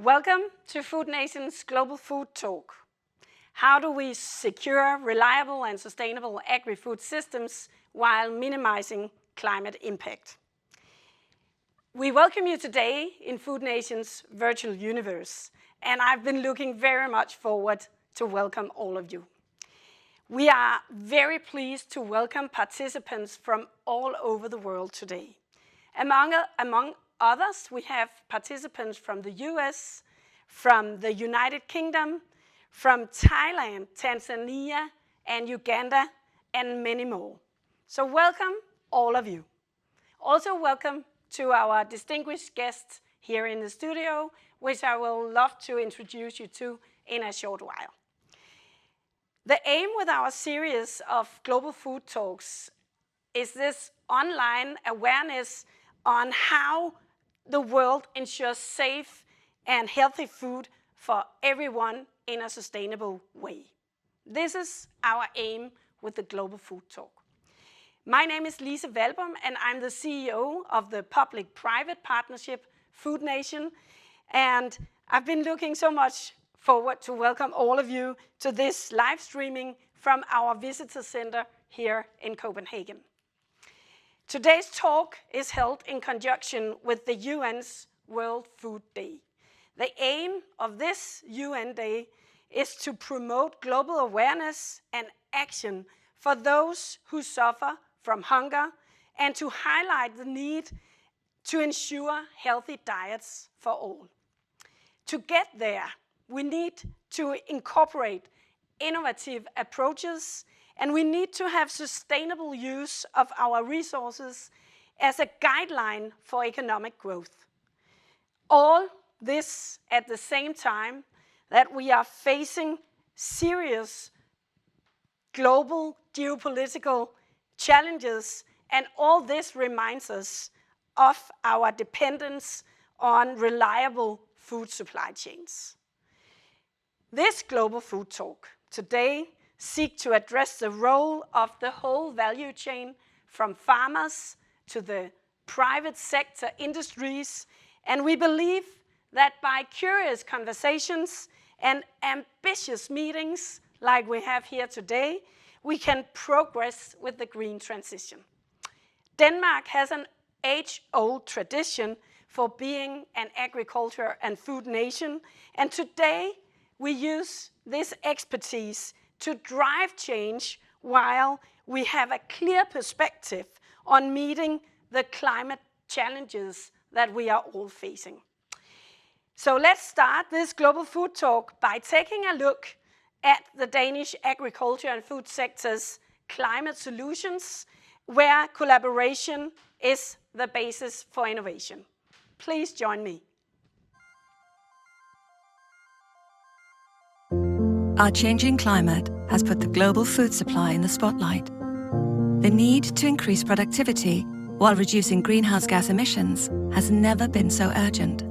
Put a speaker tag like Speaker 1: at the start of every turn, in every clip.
Speaker 1: Welcome to Food Nation's Global Food Talk. How do we secure reliable and sustainable agri-food systems while minimizing climate impact? We welcome you today in Food Nation's virtual universe, and I've been looking very much forward to welcome all of you. We are very pleased to welcome participants from all over the world today. Among others, we have participants from the US, from the United Kingdom, from Thailand, Tanzania, and Uganda, and many more. So welcome, all of you. Also welcome to our distinguished guests here in the studio, which I will love to introduce you to in a short while. The aim with our series of Global Food Talks is this online awareness on how the world ensures safe and healthy food for everyone in a sustainable way. This is our aim with the Global Food Talk. My name is Lise Valbom, and I'm the CEO of the public-private partnership Food Nation, and I've been looking so much forward to welcome all of you to this live streaming from our visitor center here in Copenhagen. Today's talk is held in conjunction with the UN's World Food Day. The aim of this UN Day is to promote global awareness and action for those who suffer from hunger and to highlight the need to ensure healthy diets for all. To get there, we need to incorporate innovative approaches, and we need to have sustainable use of our resources as a guideline for economic growth. All this at the same time that we are facing serious global geopolitical challenges, and all this reminds us of our dependence on reliable food supply chains. This Global Food Talk today seeks to address the role of the whole value chain from farmers to the private sector industries, and we believe that by curious conversations and ambitious meetings like we have here today, we can progress with the green transition. Denmark has an age-old tradition for being an agriculture and food nation, and today we use this expertise to drive change while we have a clear perspective on meeting the climate challenges that we are all facing. So let's start this Global Food Talk by taking a look at the Danish agriculture and food sector's climate solutions, where collaboration is the basis for innovation. Please join me.
Speaker 2: Our changing climate has put the global food supply in the spotlight. The need to increase productivity while reducing greenhouse gas emissions has never been so urgent.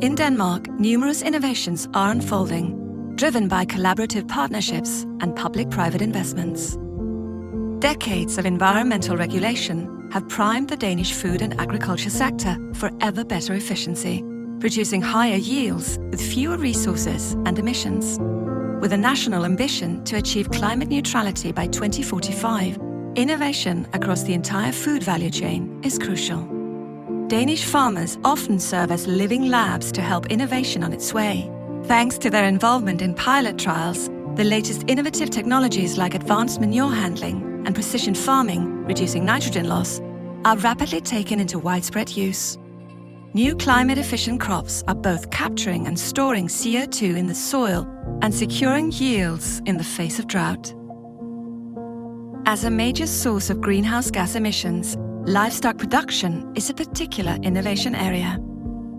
Speaker 2: In Denmark, numerous innovations are unfolding, driven by collaborative partnerships and public-private investments. Decades of environmental regulation have primed the Danish food and agriculture sector for ever better efficiency, producing higher yields with fewer resources and emissions. With a national ambition to achieve climate neutrality by 2045, innovation across the entire food value chain is crucial. Danish farmers often serve as living labs to help innovation on its way. Thanks to their involvement in pilot trials, the latest innovative technologies like advanced manure handling and precision farming, reducing nitrogen loss, are rapidly taken into widespread use. New climate-efficient crops are both capturing and storing CO2 in the soil and securing yields in the face of drought. As a major source of greenhouse gas emissions, livestock production is a particular innovation area.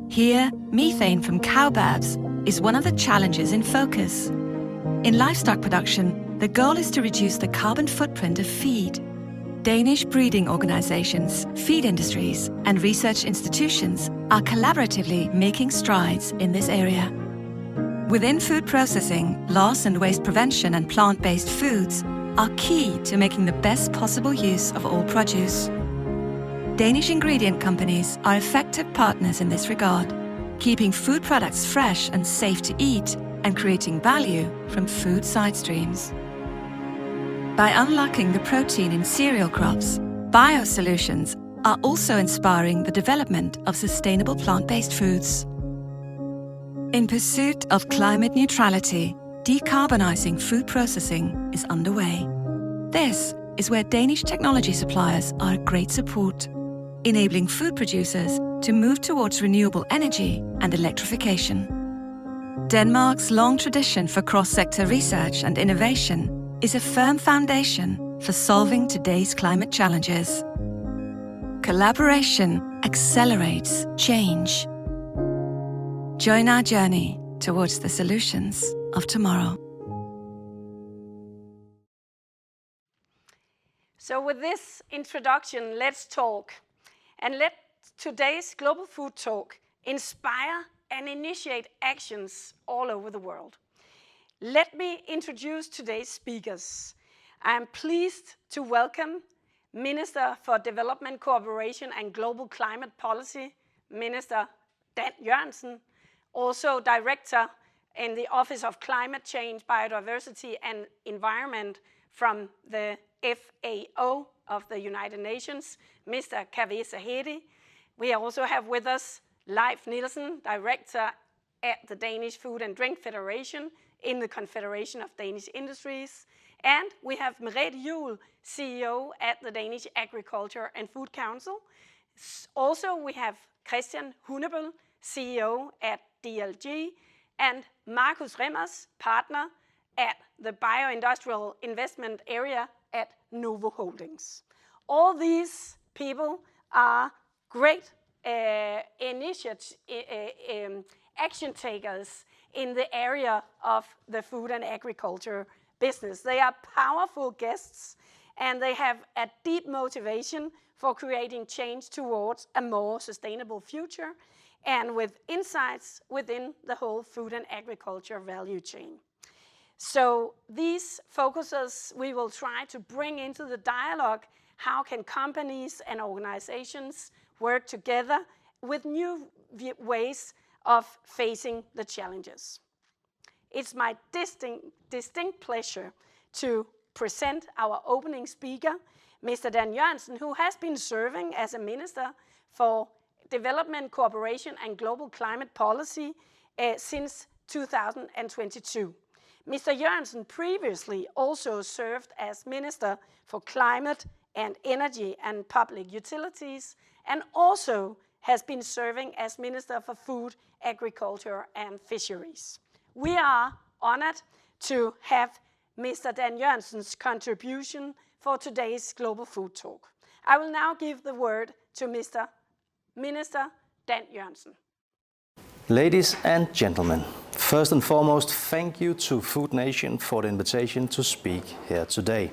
Speaker 2: Here, methane from cow babs is one of the challenges in focus. In livestock production, the goal is to reduce the carbon footprint of feed. Danish breeding organizations, feed industries, and research institutions are collaboratively making strides in this area. Within food processing, loss and waste prevention and plant-based foods are key to making the best possible use of all produce. Danish ingredient companies are effective partners in this regard. keeping food products fresh and safe to eat, and creating value from food side streams. By unlocking the protein in cereal crops, biosolutions are also inspiring the development of sustainable plant-based foods. In pursuit of climate neutrality, decarbonizing food processing is underway. This is where Danish technology suppliers are a great support, enabling food producers to move towards renewable energy and electrification. Denmark's long tradition for cross-sector research and innovation is a firm foundation for solving today's climate challenges. Collaboration accelerates change. Join our journey towards the solutions of tomorrow.
Speaker 1: So with this introduction, let's talk. And let today's Global Food Talk inspire and initiate actions all over the world. Let me introduce today's speakers. I am pleased to welcome Minister for Development Cooperation and Global Climate Policy, Minister Dan Jørgensen, also Director in the Office of Climate Change, Biodiversity and Environment from the FAO of the United Nations, Mr. Kaveh Zahedi. We also have with us Leif Nielsen, Director at the Danish Food and Drink Federation in the Confederation of Danish Industries. And we have Merete Juul, CEO at the Danish Agriculture and Food Council. Also, we have Christian Hunebøl, CEO at DLG, and Markus Remmers, partner at the Bioindustrial Investment Area at Novo Holdings. All these people are great action takers in the area of the food and agriculture business. They are powerful guests, and they have a deep motivation for creating change towards a more sustainable future, and with insights within the whole food and agriculture value chain. So these focuses we will try to bring into the dialogue. How can companies and organizations work together with new ways of facing the challenges? It's my distinct pleasure to present our opening speaker, Mr. Dan Jørgensen, who has been serving as a Minister for Development, Cooperation and Global Climate Policy since 2022. Mr. Jørgensen previously also served as Minister for Climate and Energy and Public Utilities, and also has been serving as Minister for Food, Agriculture and Fisheries. We are honored to have Mr. Dan Jørgensen's contribution for today's Global Food Talk. I will now give the word to Mr. Minister Dan Jørgensen.
Speaker 3: Ladies and gentlemen, first and foremost, thank you to Food Nation for the invitation to speak here today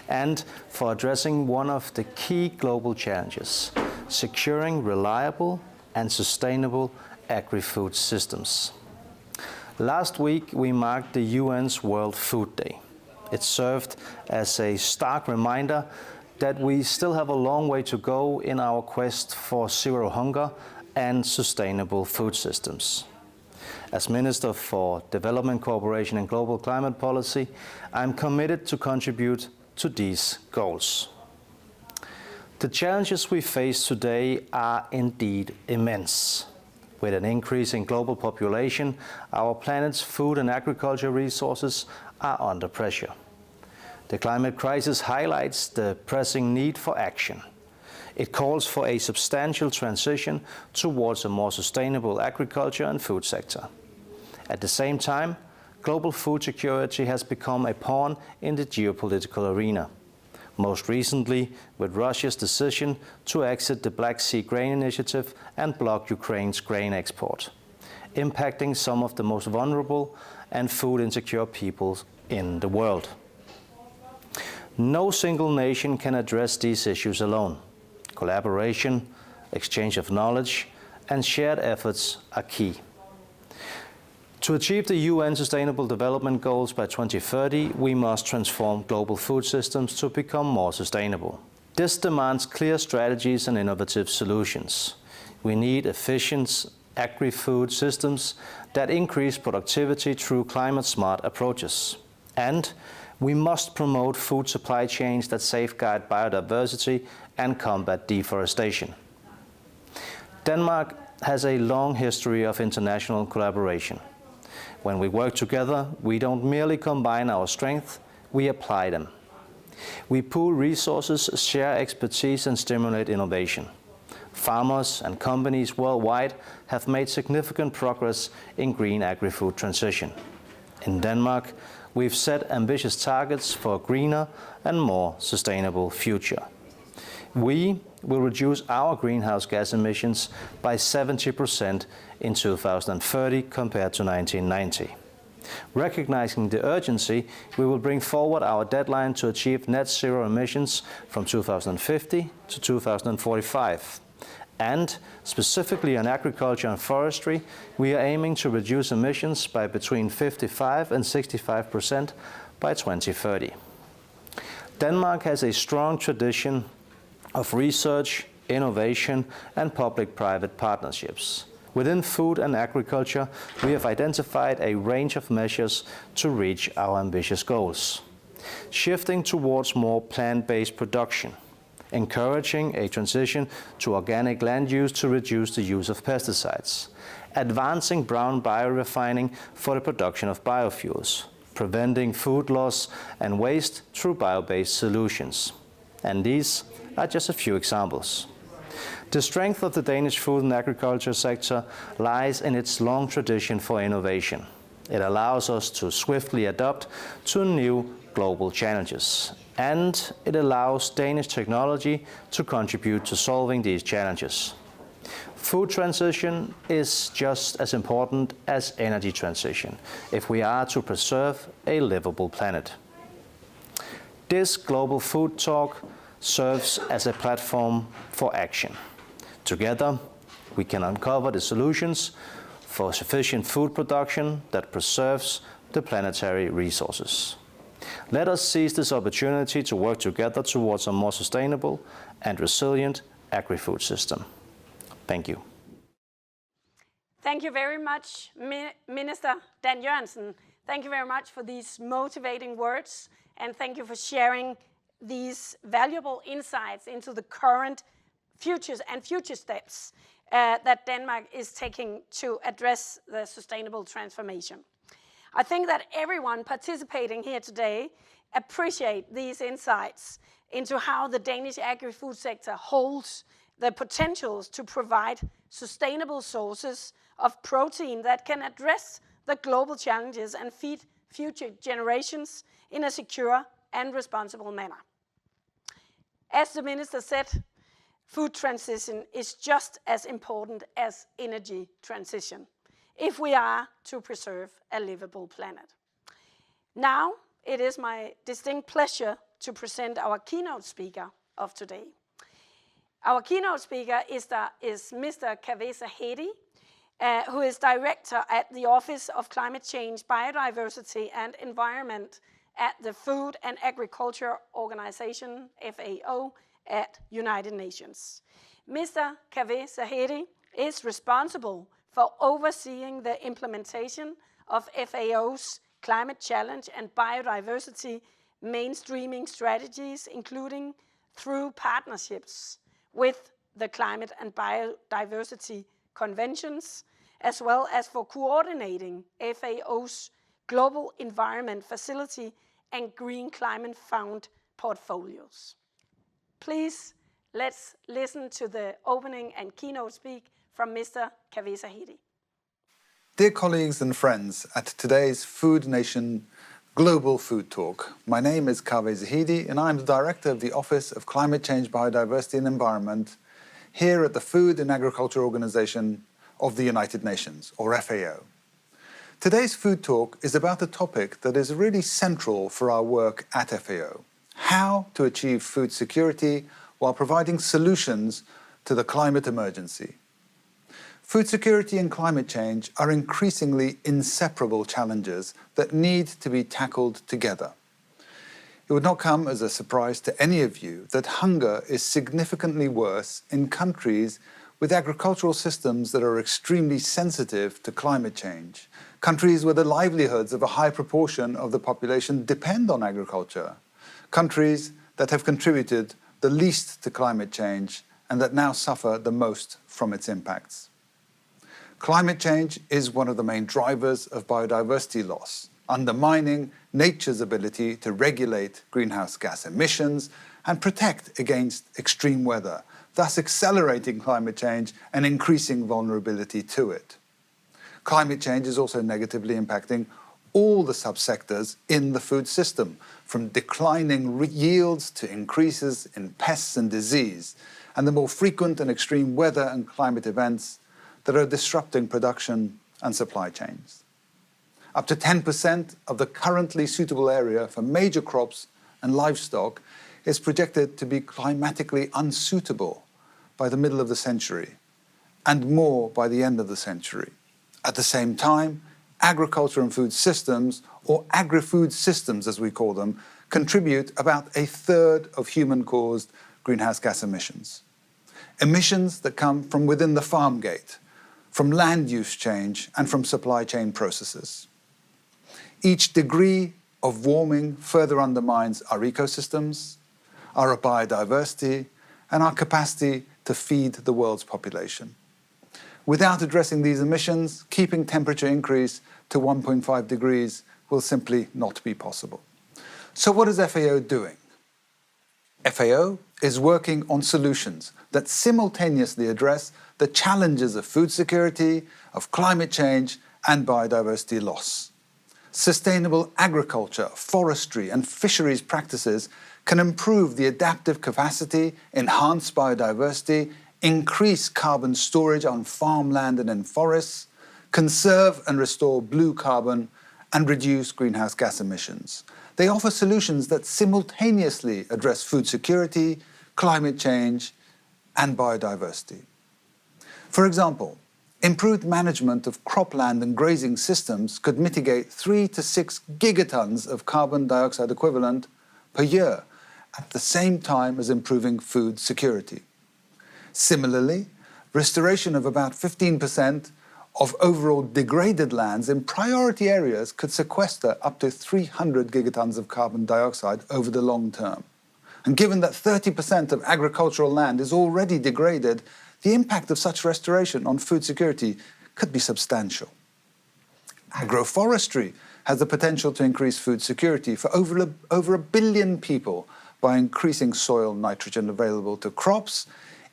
Speaker 3: and for addressing one of the key global challenges, securing reliable and sustainable agri-food systems. Last week, we marked the UN's World Food Day. It served as a stark reminder that we still have a long way to go in our quest for zero hunger and sustainable food systems. As Minister for Development, Cooperation and Global Climate Policy, I'm committed to contribute to these goals. The challenges we face today are indeed immense. With an increase in global population, our planet's food and agriculture resources are under pressure. The climate crisis highlights the pressing need for action. It calls for a substantial transition towards a more sustainable agriculture and food sector. At the same time, global food security has become a pawn in the geopolitical arena. Most recently, with Russia's decision to exit the Black Sea Grain Initiative and block Ukraine's grain export, impacting some of the most vulnerable and food insecure peoples in the world. No single nation can address these issues alone. Collaboration, exchange of knowledge, and shared efforts are key. To achieve the UN Sustainable Development Goals by 2030, we must transform global food systems to become more sustainable. This demands clear strategies and innovative solutions. We need efficient agri-food systems that increase productivity through climate-smart approaches. And we must promote food supply chains that safeguard biodiversity and combat deforestation. Denmark has a long history of international collaboration. When we work together, we don't merely combine our strengths, we apply them. We pool resources, share expertise, and stimulate innovation. Farmers and companies worldwide have made significant progress in green agri-food transition. In Denmark, we've set ambitious targets for a greener and more sustainable future. We will reduce our greenhouse gas emissions by 70% in 2030 compared to 1990. Recognizing the urgency, we will bring forward our deadline to achieve net zero emissions from 2050 to 2045. And specifically on agriculture and forestry, we are aiming to reduce emissions by between 55 and 65% by 2030. Denmark has a strong tradition of research, innovation, and public-private partnerships. Within food and agriculture, we have identified a range of measures to reach our ambitious goals. Shifting towards more plant-based production, encouraging a transition to organic land use to reduce the use of pesticides, advancing brown biorefining for the production of biofuels, preventing food loss and waste through bio-based solutions. And these are just a few examples. The strength of the Danish food and agriculture sector lies in its long tradition for innovation. It allows us to swiftly adapt to new global challenges, and it allows Danish technology to contribute to solving these challenges. Food transition is just as important as energy transition if we are to preserve a livable planet. This global food talk serves as a platform for action. Together, we can uncover the solutions for sufficient food production that preserves the planetary resources. Let us seize this opportunity to work together towards a more sustainable and resilient agri-food system. Thank you.
Speaker 1: Thank you very much, Minister Dan Jørgensen. Thank you very much for these motivating words, and thank you for sharing these valuable insights into the current future steps that Denmark is taking to address the sustainable transformation. I think that everyone participating here today appreciate these insights into how the Danish agri-food sector holds the potentials to provide sustainable sources of protein that can address the global challenges and feed future generations in a secure and responsible manner. As the Minister said, food transition is just as important as energy transition if we are to preserve a livable planet. Now, it is my distinct pleasure to present our keynote speaker of today. Our keynote speaker is Mr. Kaveh Zahedi, who is Director at the Office of Climate Change, Biodiversity and Environment at the Food and Agriculture Organization, FAO, at United Nations. Mr. Kaveh Zahedi is responsible for overseeing the implementation of FAO's climate challenge and biodiversity mainstreaming strategies, including through partnerships with the Climate and Biodiversity Conventions, as well as for coordinating FAO's Global Environment Facility and Green Climate Fund portfolios. Please, let's listen to the opening and keynote speak from Mr. Kaveh Zahedi.
Speaker 4: Dear colleagues and friends at today's Food Nation Global Food Talk, my name is Kaveh Zahedi and I'm the Director of the Office of Climate Change, Biodiversity and Environment here at the Food and Agriculture Organization of the United Nations, or FAO. Today's Food Talk is about a topic that is really central for our work at FAO: how to achieve food security while providing solutions to the climate emergency. Food security and climate change are increasingly inseparable challenges that need to be tackled together. It would not come as a surprise to any of you that hunger is significantly worse in countries with agricultural systems that are extremely sensitive to climate change, countries where the livelihoods of a high proportion of the population depend on agriculture, countries that have contributed the least to climate change and that now suffer the most from its impacts. Climate change is one of the main drivers of biodiversity loss, undermining nature's ability to regulate greenhouse gas emissions and protect against extreme weather, thus accelerating climate change and increasing vulnerability to it. Climate change is also negatively impacting all the subsectors in the food system, from declining yields to increases in pests and disease, and the more frequent and extreme weather and climate events that are disrupting production and supply chains. Up to 10% of the currently suitable area for major crops and livestock is projected to be climatically unsuitable by the middle of the century, and more by the end of the century. At the same time, agriculture and food systems, or agri-food systems as we call them, contribute about a third of human-caused greenhouse gas emissions. Emissions that come from within the farm gate, from land use change, and from supply chain processes. Each degree of warming further undermines our ecosystems, our biodiversity, and our capacity to feed the world's population. Without addressing these emissions, keeping temperature increase to 1.5 degrees will simply not be possible. So what is FAO doing? FAO is working on solutions that simultaneously address the challenges of food security, of climate change, and biodiversity loss. Sustainable agriculture, forestry, and fisheries practices can improve the adaptive capacity, enhance biodiversity, increase carbon storage on farmland and in forests, conserve and restore blue carbon, and reduce greenhouse gas emissions. They offer solutions that simultaneously address food security, climate change, and biodiversity. For example, improved management of cropland and grazing systems could mitigate 3 to 6 gigatons of carbon dioxide equivalent per year, at the same time as improving food security. Similarly, restoration of about 15% of overall degraded lands in priority areas could sequester up to 300 gigatons of carbon dioxide over the long term. And given that 30% of agricultural land is already degraded, the impact of such restoration on food security could be substantial. Agroforestry has the potential to increase food security for over a billion people by increasing soil nitrogen available to crops,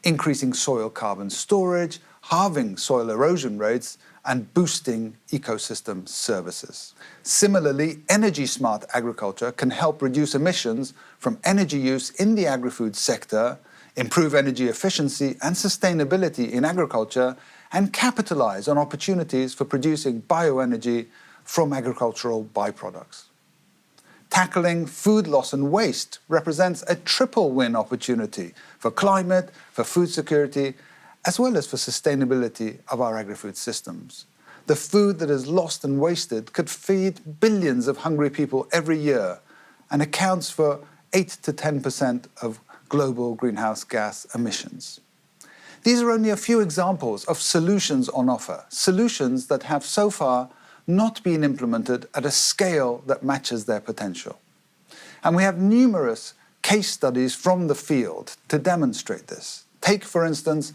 Speaker 4: increasing soil carbon storage, halving soil erosion rates, and boosting ecosystem services. Similarly, energy-smart agriculture can help reduce emissions from energy use in the agri-food sector, improve energy efficiency and sustainability in agriculture, and capitalize on opportunities for producing bioenergy from agricultural byproducts. Tackling food loss and waste represents a triple win opportunity for climate, for food security, as well as for sustainability of our agri-food systems. The food that is lost and wasted could feed billions of hungry people every year and accounts for 8 to 10% of global greenhouse gas emissions. These are only a few examples of solutions on offer, solutions that have so far not been implemented at a scale that matches their potential. And we have numerous case studies from the field to demonstrate this. Take, for instance,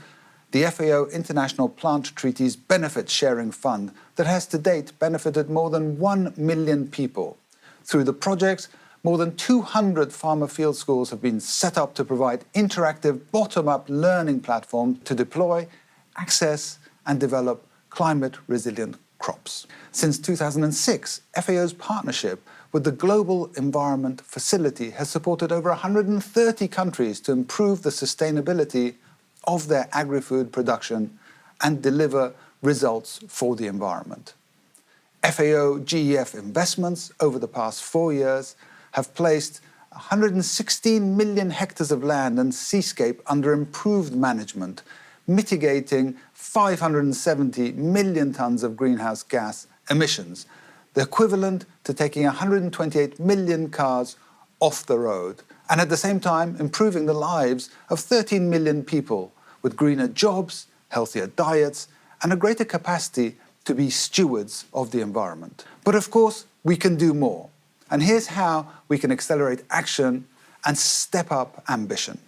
Speaker 4: the FAO International Plant Treaties Benefit Sharing Fund that has to date benefited more than 1 million people. Through the project, more than 200 farmer field schools have been set up to provide interactive bottom-up learning platforms to deploy, access, and develop climate-resilient crops. Since 2006, FAO's partnership with the Global Environment Facility has supported over 130 countries to improve the sustainability of their agri-food production and deliver results for the environment. FAO GEF investments over the past 4 years have placed 116 million hectares of land and seascape under improved management, mitigating 570 million tons of greenhouse gas emissions, the equivalent to taking 128 million cars off the road, and at the same time improving the lives of 13 million people with greener jobs, healthier diets, and a greater capacity to be stewards of the environment. But of course, we can do more. And here's how we can accelerate action and step up ambition.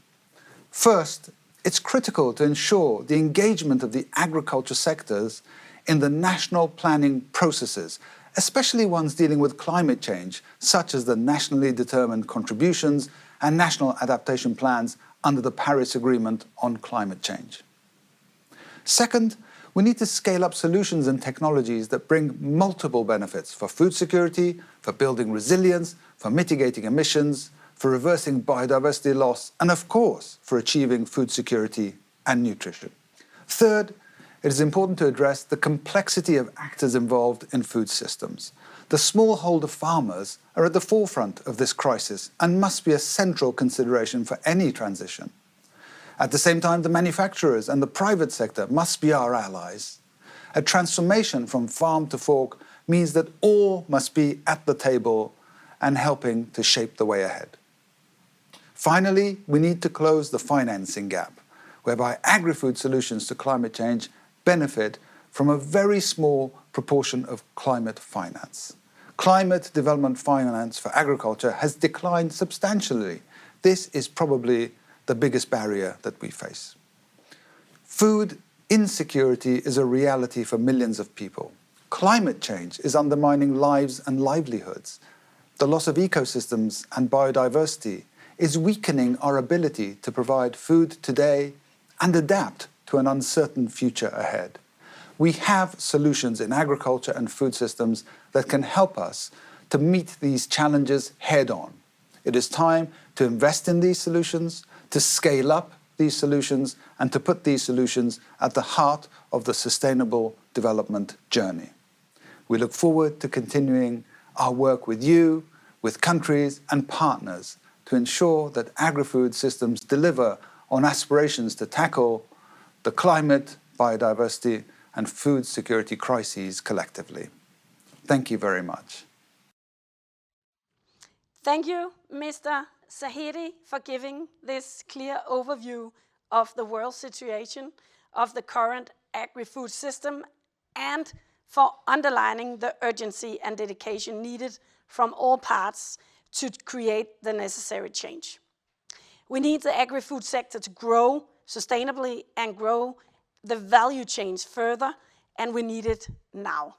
Speaker 4: First, it's critical to ensure the engagement of the agriculture sectors in the national planning processes, especially ones dealing with climate change, such as the nationally determined contributions and national adaptation plans under the Paris Agreement on climate change. Second, we need to scale up solutions and technologies that bring multiple benefits for food security, for building resilience, for mitigating emissions, for reversing biodiversity loss, and of course, for achieving food security and nutrition. Third, it is important to address the complexity of actors involved in food systems. The smallholder farmers are at the forefront of this crisis and must be a central consideration for any transition. At the same time, the manufacturers and the private sector must be our allies. A transformation from farm to fork means that all must be at the table and helping to shape the way ahead. Finally, we need to close the financing gap, whereby agri-food solutions to climate change benefit from a very small proportion of climate finance. Climate development finance for agriculture has declined substantially. This is probably the biggest barrier that we face. Food insecurity is a reality for millions of people. Climate change is undermining lives and livelihoods. The loss of ecosystems and biodiversity is weakening our ability to provide food today and adapt to an uncertain future ahead. We have solutions in agriculture and food systems that can help us to meet these challenges head-on. It is time to invest in these solutions, to scale up these solutions, and to put these solutions at the heart of the sustainable development journey. We look forward to continuing our work with you, with countries and partners to ensure that agri-food systems deliver on aspirations to tackle the climate, biodiversity, and food security crises collectively. Thank you very much.
Speaker 1: Thank you, Mr. Zahedi, for giving this clear overview of the world situation, of the current agri-food system, and for underlining the urgency and dedication needed from all parts to create the necessary change. We need the agri-food sector to grow sustainably and grow the value chains further, and we need it now.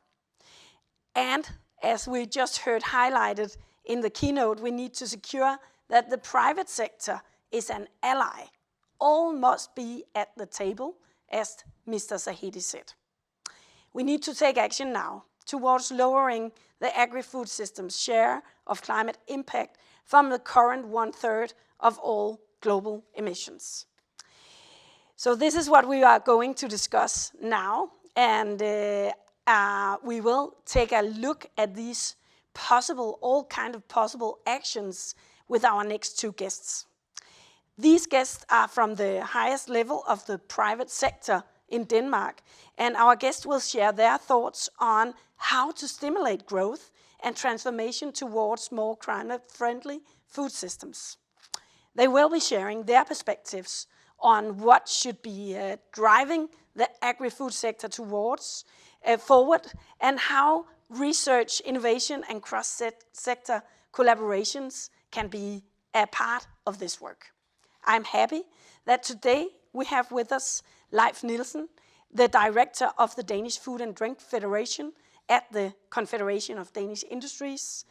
Speaker 1: And as we just heard highlighted in the keynote, we need to secure that the private sector is an ally. All must be at the table, as Mr. Zahedi said. We need to take action now towards lowering the agri-food system's share of climate impact from the current 1/3 of all global emissions. So this is what we are going to discuss now, and we will take a look at these all kind of possible actions with our next two guests. These guests are from the highest level of the private sector in Denmark, and our guests will share their thoughts on how to stimulate growth and transformation towards more climate-friendly food systems. They will be sharing their perspectives on what should be driving the agri-food sector towards forward, and how research, innovation, and cross-sector collaborations can be a part of this work. I'm happy that today we have with us Leif Nielsen, the director of the Danish Food and Drink Federation at the Confederation of Danish Industries.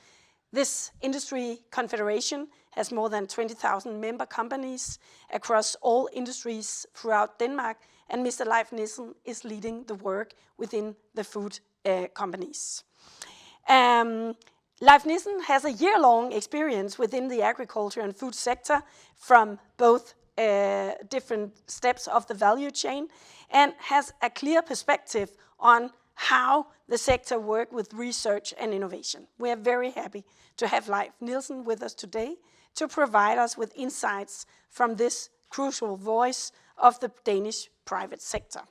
Speaker 1: This industry confederation has more than 20,000 member companies across all industries throughout Denmark, and Mr. Leif Nielsen is leading the work within the food companies. Leif Nielsen has a year-long experience within the agriculture and food sector from both different steps of the value chain, and has a clear perspective on how the sector works with research and innovation. We are very happy to have Leif Nielsen with us today to provide us with insights from this crucial voice of the Danish private sector.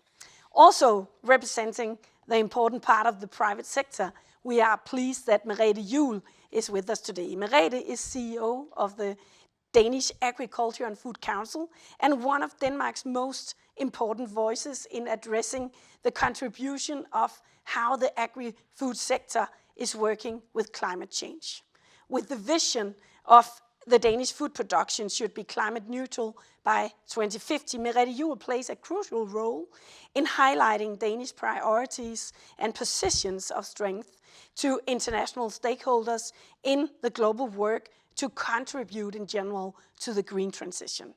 Speaker 1: Also representing the important part of the private sector, we are pleased that Merete Juul is with us today. Merete is CEO of the Danish Agriculture and Food Council and one of Denmark's most important voices in addressing the contribution of how the agri-food sector is working with climate change. With the vision of the Danish food production should be climate neutral by 2050, Merete, you will play a crucial role in highlighting Danish priorities and positions of strength to international stakeholders in the global work to contribute in general to the green transition.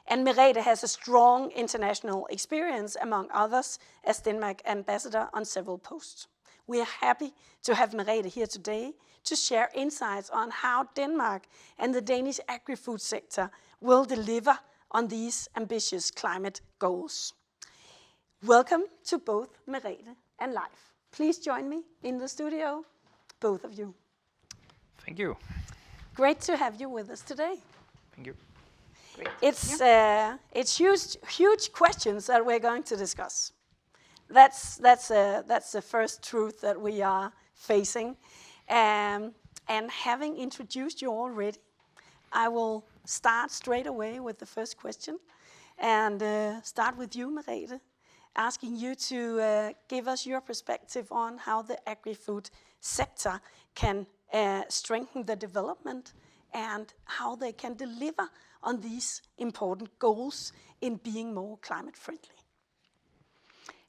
Speaker 1: And Merete has a strong international experience, among others, as Denmark ambassador on several posts. We are happy to have Merete here today to share insights on how Denmark and the Danish agri-food sector will deliver on these ambitious climate goals. Welcome to both Merete and Leif. Please join me in the studio, both of you.
Speaker 5: Thank you.
Speaker 1: Great to have you with us today.
Speaker 5: Thank you.
Speaker 1: Great. It's huge questions that we're going to discuss. That's the first truth that we are facing. And having introduced you already, I will start straight away with the first question and start with you, Merete, asking you to give us your perspective on how the agri-food sector can strengthen the development and how they can deliver on these important goals in being more climate friendly.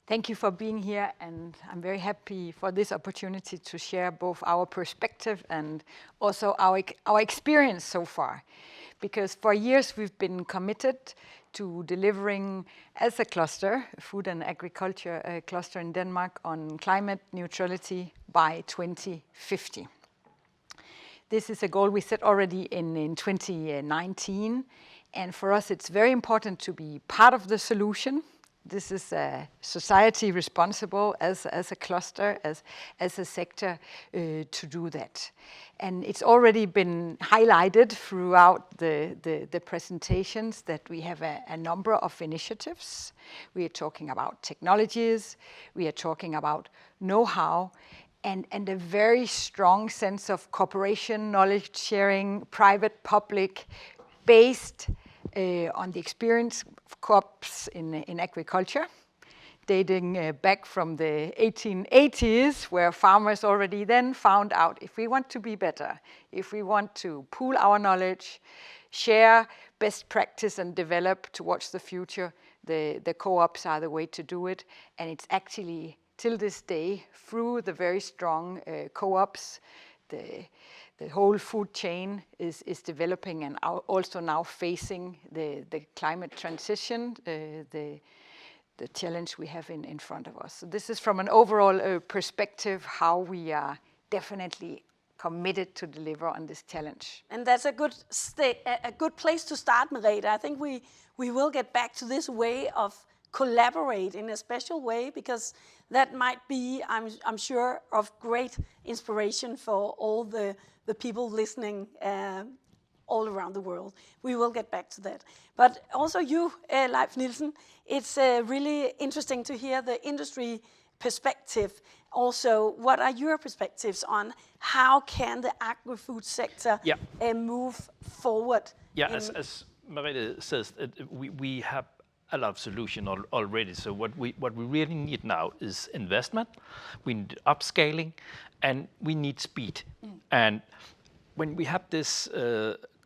Speaker 6: Thank you for being here, and I'm very happy for this opportunity to share both our perspective and also our experience so far. Because for years we've been committed to delivering as a cluster, food and agriculture cluster in Denmark, on climate neutrality by 2050. This is a goal we set already in 2019, and for us it's very important to be part of the solution. This is a society responsible as a cluster, as a sector to do that. And it's already been highlighted throughout the presentations that we have a number of initiatives. We are talking about technologies, we are talking about know-how, and a very strong sense of cooperation, knowledge sharing, private, public, based on the experience of crops in agriculture, dating back from the 1880s, where farmers already then found out if we want to be better, if we want to pool our knowledge, share best practice and develop towards the future, the co-ops are the way to do it. And it's actually, till this day, through the very strong co-ops, the whole food chain is developing and also now facing the climate transition, the challenge we have in front of us. So this is from an overall perspective how we are definitely committed to deliver on this challenge.
Speaker 1: And that's a good place to start, Merete. I think we will get back to this way of collaborate in a special way, because that might be, I'm sure, of great inspiration for all the people listening all around the world. We will get back to that. But also you, Leif Nielsen, it's really interesting to hear the industry perspective. Also, what are your perspectives on how can the agri-food sector move forward?
Speaker 5: Yeah, as Merete says, we have a lot of solution already. So what we really need now is investment. We need upscaling, and we need speed. And when we have this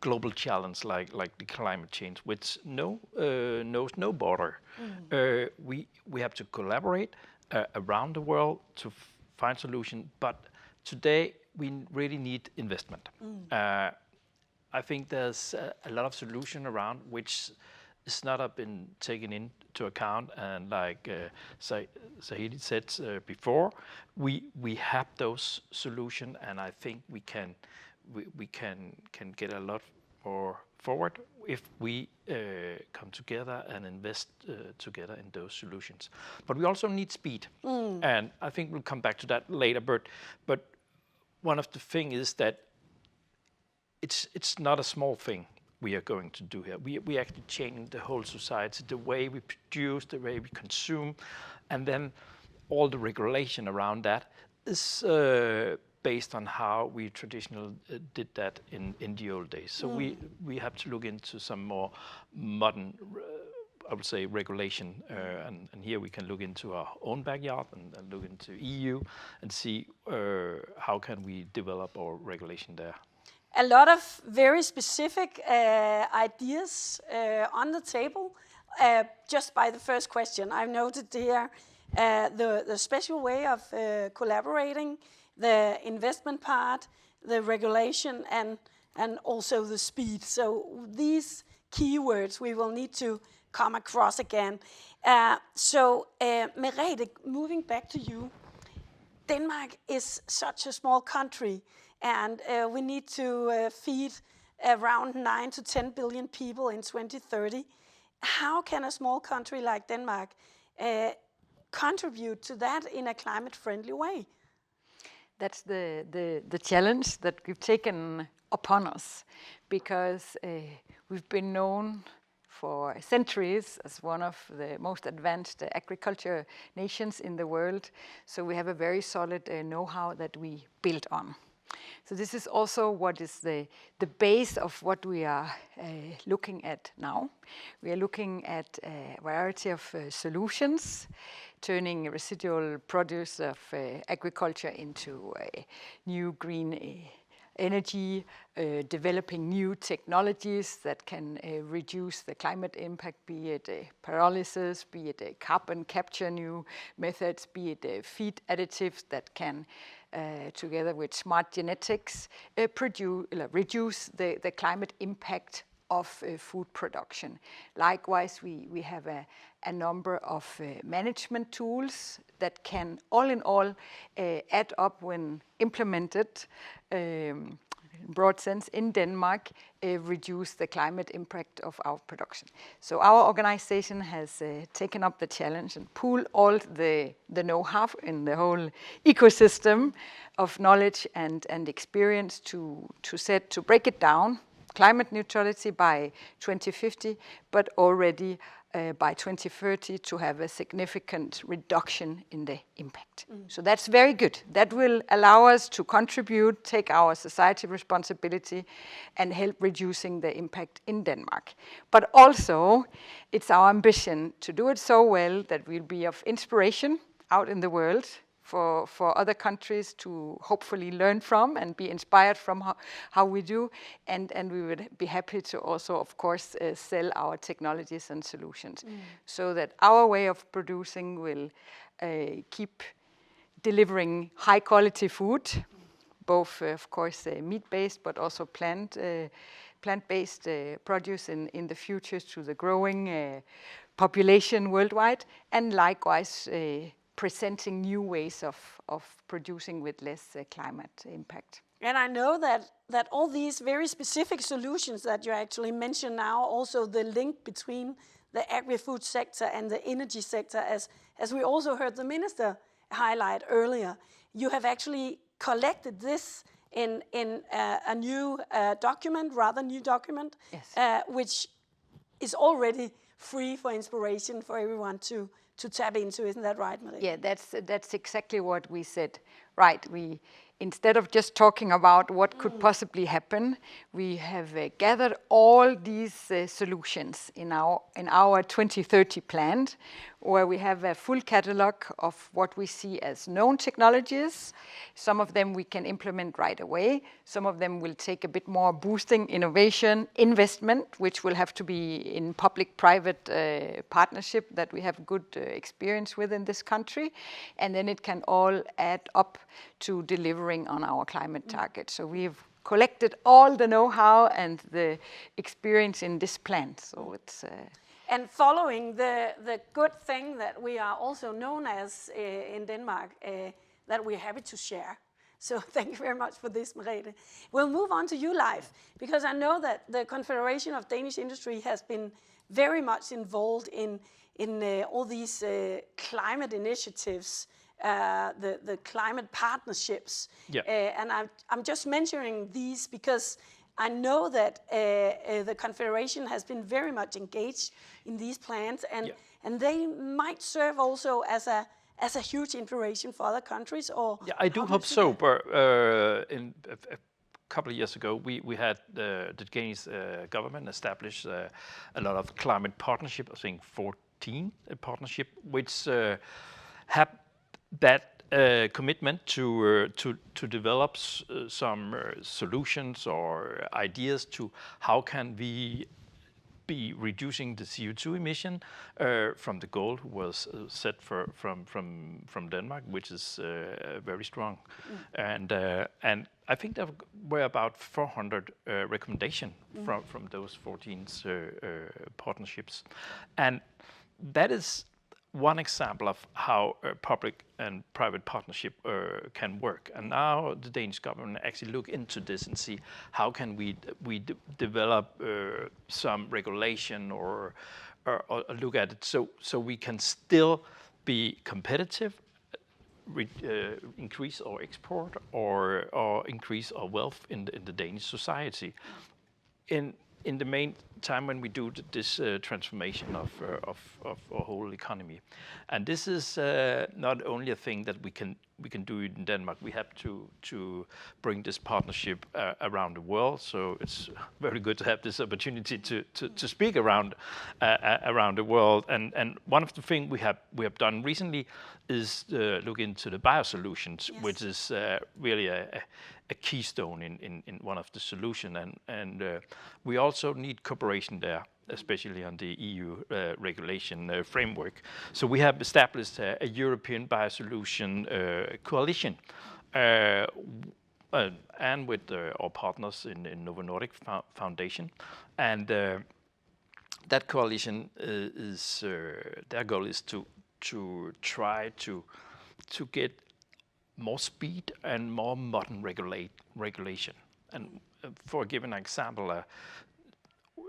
Speaker 5: global challenge like the climate change, which knows no border, we have to collaborate around the world to find solution. But today we really need investment. I think there's a lot of solution around which is not been taken into account, and like Zahidi said before, we have those solutions, and I think we can get a lot more forward if we come together and invest together in those solutions. But we also need speed, and I think we'll come back to that later. But one of the things is that it's not a small thing we are going to do here. We actually changing the whole society, the way we produce, the way we consume, and then all the regulation around that is based on how we traditionally did that in the old days. So we have to look into some more modern I would say, regulation, and here we can look into our own backyard and look into EU and see how can we develop our regulation there.
Speaker 1: A lot of very specific ideas on the table. Just by the first question, I've noted here the special way of collaborating, the investment part, the regulation, and also the speed. So these keywords we will need to come across again. Merete, moving back to you. Denmark is such a small country, and we need to feed around 9 to 10 billion people in 2030. How can a small country like Denmark contribute to that in a climate-friendly way?
Speaker 6: That's the challenge that we've taken upon us, because we've been known for centuries as one of the most advanced agriculture nations in the world. So we have a very solid know-how that we build on. So this is also what is the base of what we are looking at now. We are looking at a variety of solutions, turning residual produce of agriculture into new green energy, developing new technologies that can reduce the climate impact, be it pyrolysis, be it carbon capture, new methods, be it feed additives that can, together with smart genetics, reduce the climate impact of food production. Likewise, we have a number of management tools that can, all in all, add up when implemented, in broad sense, in Denmark, reduce the climate impact of our production. So our organization has taken up the challenge and pooled all the know-how in the whole ecosystem of knowledge and experience to break it down. Climate neutrality by 2050, but already by 2030 to have a significant reduction in the impact. So that's very good. That will allow us to contribute, take our society responsibility, and help reducing the impact in Denmark. But also, it's our ambition to do it so well that we'll be of inspiration out in the world for other countries to hopefully learn from and be inspired from how we do. And we would be happy to also, of course, sell our technologies and solutions so that our way of producing will keep delivering high quality food, both, of course, meat-based, but also plant-based produce in the future to the growing population worldwide, and likewise presenting new ways of producing with less climate impact.
Speaker 1: And I know that all these very specific solutions that you actually mentioned now, also the link between the agri-food sector and the energy sector, as we also heard the minister highlight earlier, you have actually collected this in a new document, yes. Which is already free for inspiration for everyone to tap into. Isn't that right, Marie?
Speaker 6: Yeah, that's exactly what we said. Right, instead of just talking about what could possibly happen, we have gathered all these solutions in our 2030 plan, where we have a full catalog of what we see as known technologies. Some of them we can implement right away. Some of them will take a bit more boosting innovation, investment, which will have to be in public-private partnership that we have good experience with in this country. And then it can all add up to delivering on our climate target. So we've collected all the know-how and the experience in this plan. So it's
Speaker 1: and following the good thing that we are also known as in Denmark, that we're happy to share. So thank you very much for this, Merete. We'll move on to you, Leif, because I know that the Confederation of Danish Industry has been very much involved in all these climate initiatives, the climate partnerships. Yeah. And I'm just mentioning these because I know that the Confederation has been very much engaged in these plans, and they might serve also as a huge inspiration for other countries. Or
Speaker 5: yeah, I do hope so. But in couple of years ago, we had the Danish government establish a lot of climate partnership. I think 14 partnership, which have that commitment to develop some solutions or ideas to how can we be reducing the CO2 emission from the goal was set from Denmark, which is very strong, and I think there were about 400 recommendations from those 14 partnerships, and that is one example of how public and private partnership can work. And now the Danish government actually look into this and see how can we develop some regulation or look at it so we can still be competitive, increase our export or increase our wealth in the Danish society. In the main time when we do this transformation of our whole economy, and this is not only a thing that we can do in Denmark. We have to bring this partnership around the world. So it's very good to have this opportunity to speak around the world. And one of the things we have done recently is look into the biosolutions, which is really a keystone in one of the solutions, and we also need cooperation there, especially on the EU regulation framework. So we have established a European biosolution coalition, and with our partners in Novo Nordic Foundation, and that coalition is their goal is to try to get more speed and more modern regulation. And for a given example,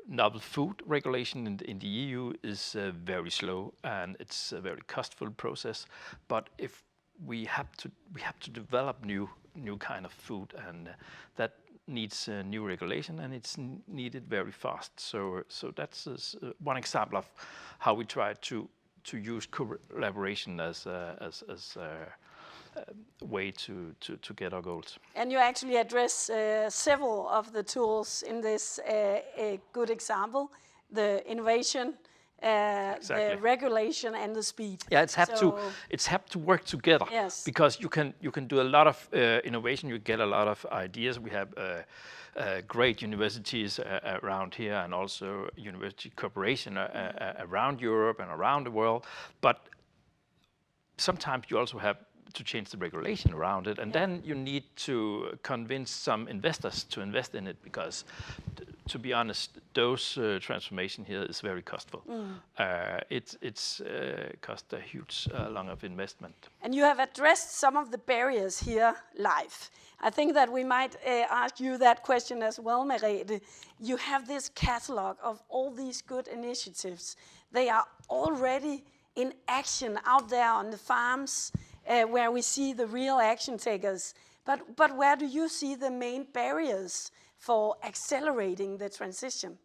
Speaker 5: novel food regulation in the EU is very slow, and it's a very costful process. But if we have to develop new kind of food, and that needs new regulation, and it's needed very fast. So that's one example of how we try to use collaboration as a way to get our goals.
Speaker 1: And you actually address several of the tools in this a good example: the innovation, the regulation, and the speed.
Speaker 5: Yeah, it's have to work together.
Speaker 1: Yes.
Speaker 5: Because you can do a lot of innovation. You get a lot of ideas. We have great universities around here, and also university cooperation around Europe and around the world. But sometimes you also have to change the regulation around it, and then you need to convince some investors to invest in it, because to be honest, those transformation here is very costful. It's cost a huge long of investment.
Speaker 1: And you have addressed some of the barriers here live. I think that we might ask you that question as well, Merete. You have this catalog of all these good initiatives. They are already in action out there on the farms, where we see the real action takers. But where do you see the main barriers for accelerating the transition?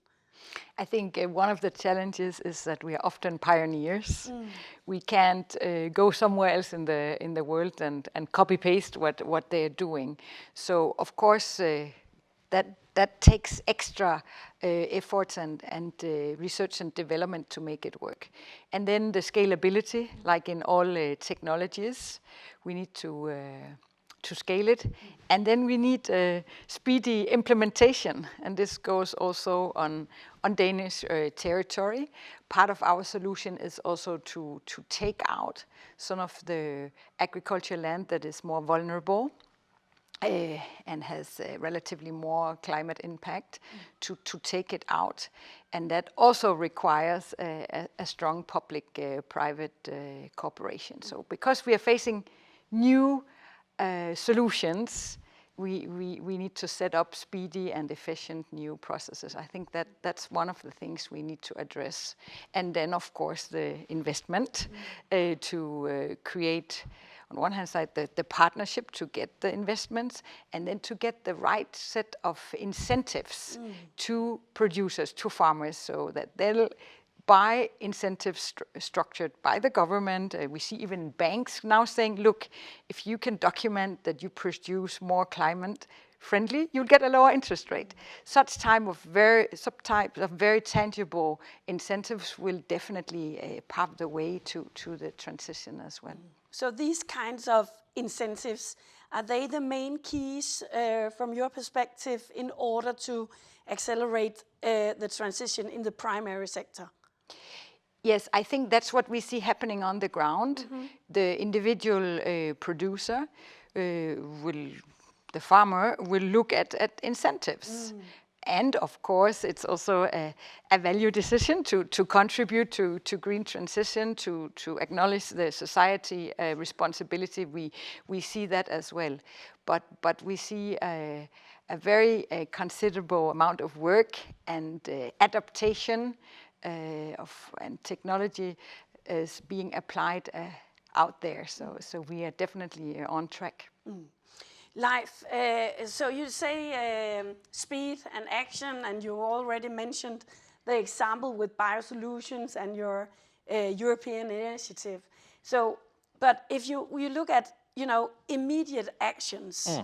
Speaker 6: I think one of the challenges is that we are often pioneers. We can't go somewhere else in the world and copy paste what they are doing. So of course that takes extra efforts and research and development to make it work. And then the scalability, like in all technologies, we need to scale it. And then we need speedy implementation. And this goes also on Danish territory. Part of our solution is also to take out some of the agricultural land that is more vulnerable and has relatively more climate impact, to take it out. And that also requires a strong public-private cooperation. So because we are facing new solutions, we need to set up speedy and efficient new processes. I think that's one of the things we need to address. And then, of course, the investment to create, on one hand side, the partnership to get the investments, and then to get the right set of incentives to producers, to farmers, so that they'll buy incentives structured by the government. We see even banks now saying, look, if you can document that you produce more climate friendly, you'll get a lower interest rate. Such types of very tangible incentives will definitely pave the way to the transition as well.
Speaker 1: So these kinds of incentives, are they the main keys from your perspective in order to accelerate the transition in the primary sector?
Speaker 6: Yes, I think that's what we see happening on the ground. The individual producer the farmer will look at incentives. And of course, it's also a value decision to contribute to green transition, to acknowledge the society responsibility. We see that as well. But we see a very considerable amount of work and adaptation and technology is being applied out there. So we are definitely on track.
Speaker 1: Leif, so you say speed and action, and you already mentioned the example with biosolutions and your European initiative. So, but if you look at immediate actions,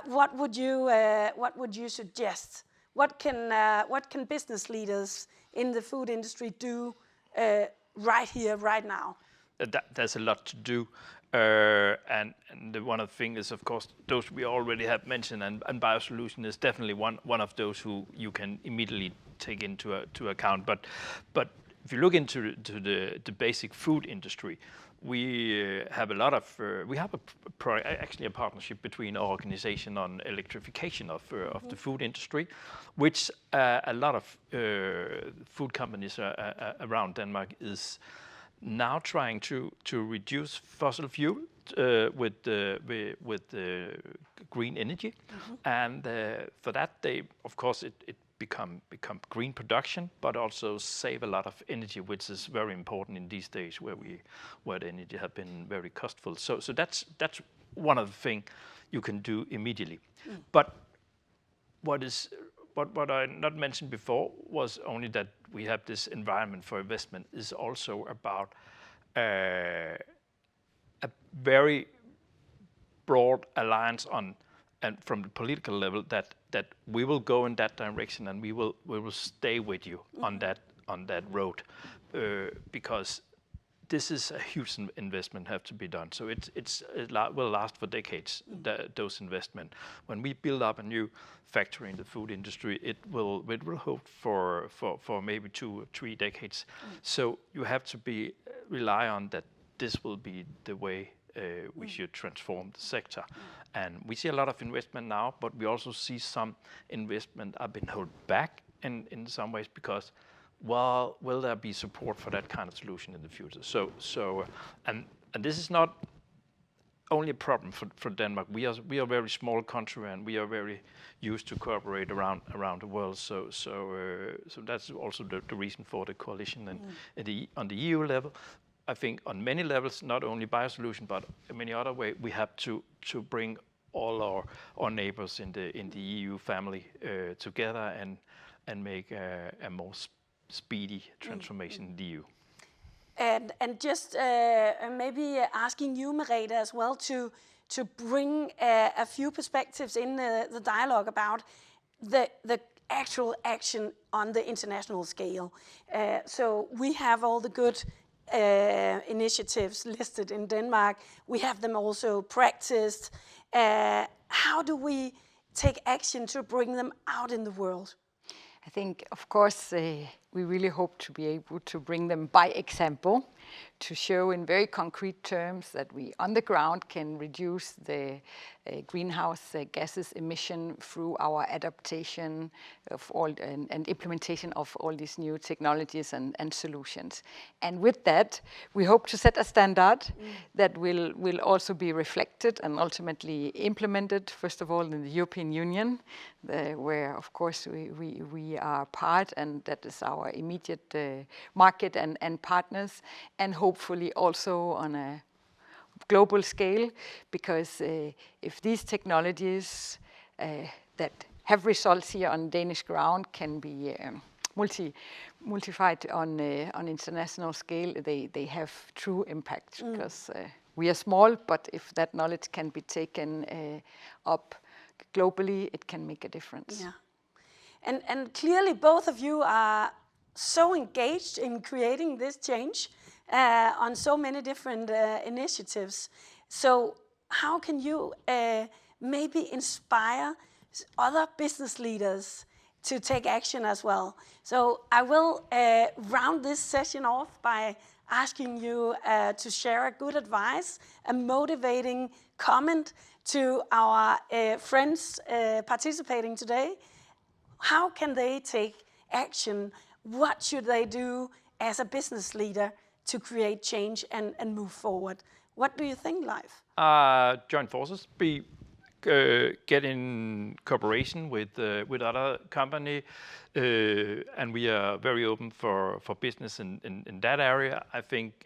Speaker 1: what would you suggest? What can business leaders in the food industry do right here, right now?
Speaker 5: There's a lot to do. And one of the things is, of course, those we already have mentioned, and biosolution is definitely one of those who you can immediately take into account. But if you look into the basic food industry, we have actually a partnership between our organization on electrification of the food industry, which a lot of food companies around Denmark is now trying to reduce fossil fuel with the green energy, and for that they, of course, it become green production, but also save a lot of energy, which is very important in these days where the energy have been very costful. So that's one of the things you can do immediately. But what I not mentioned before was only that we have this environment for investment is also about a very broad alliance and from the political level that we will go in that direction, and we will stay with you on that road, because this is a huge investment have to be done. So it will last for decades, those investment. When we build up a new factory in the food industry, it will hold for maybe 2 or 3 decades. So you have to rely on that this will be the way we should transform the sector. And we see a lot of investment now, but we also see some investment have been held back in some ways because, well, will there be support for that kind of solution in the future? So this is not only a problem for Denmark. We are a very small country, and we are very used to cooperate around the world. So that's also the reason for the coalition on the EU level. I think on many levels, not only biosolution, but in many other ways, we have to bring all our neighbors in the EU family together and make a more speedy transformation in the EU.
Speaker 1: And just maybe asking you, Merete, as well to bring a few perspectives in the dialogue about the actual action on the international scale. So we have all the good initiatives listed in Denmark. We have them also practiced. How do we take action to bring them out in the world?
Speaker 6: I think, of course, we really hope to be able to bring them by example, to show in very concrete terms that we on the ground can reduce the greenhouse gases emission through our adaptation of all and implementation of all these new technologies and solutions. And with that, we hope to set a standard that will also be reflected and ultimately implemented, first of all, in the European Union, where, of course, we are part, and that is our immediate market and partners, and hopefully also on a global scale, because if these technologies that have results here on Danish ground can be multiplied on international scale, they have true impact, because we are small, but if that knowledge can be taken up globally, it can make a difference.
Speaker 1: Yeah. And clearly both of you are so engaged in creating this change on so many different initiatives. So how can you maybe inspire other business leaders to take action as well? So I will round this session off by asking you to share a good advice, a motivating comment to our friends participating today. How can they take action? What should they do as a business leader to create change and move forward? What do you think, Leif?
Speaker 5: Join forces, get in cooperation with other company, and we are very open for business in that area. I think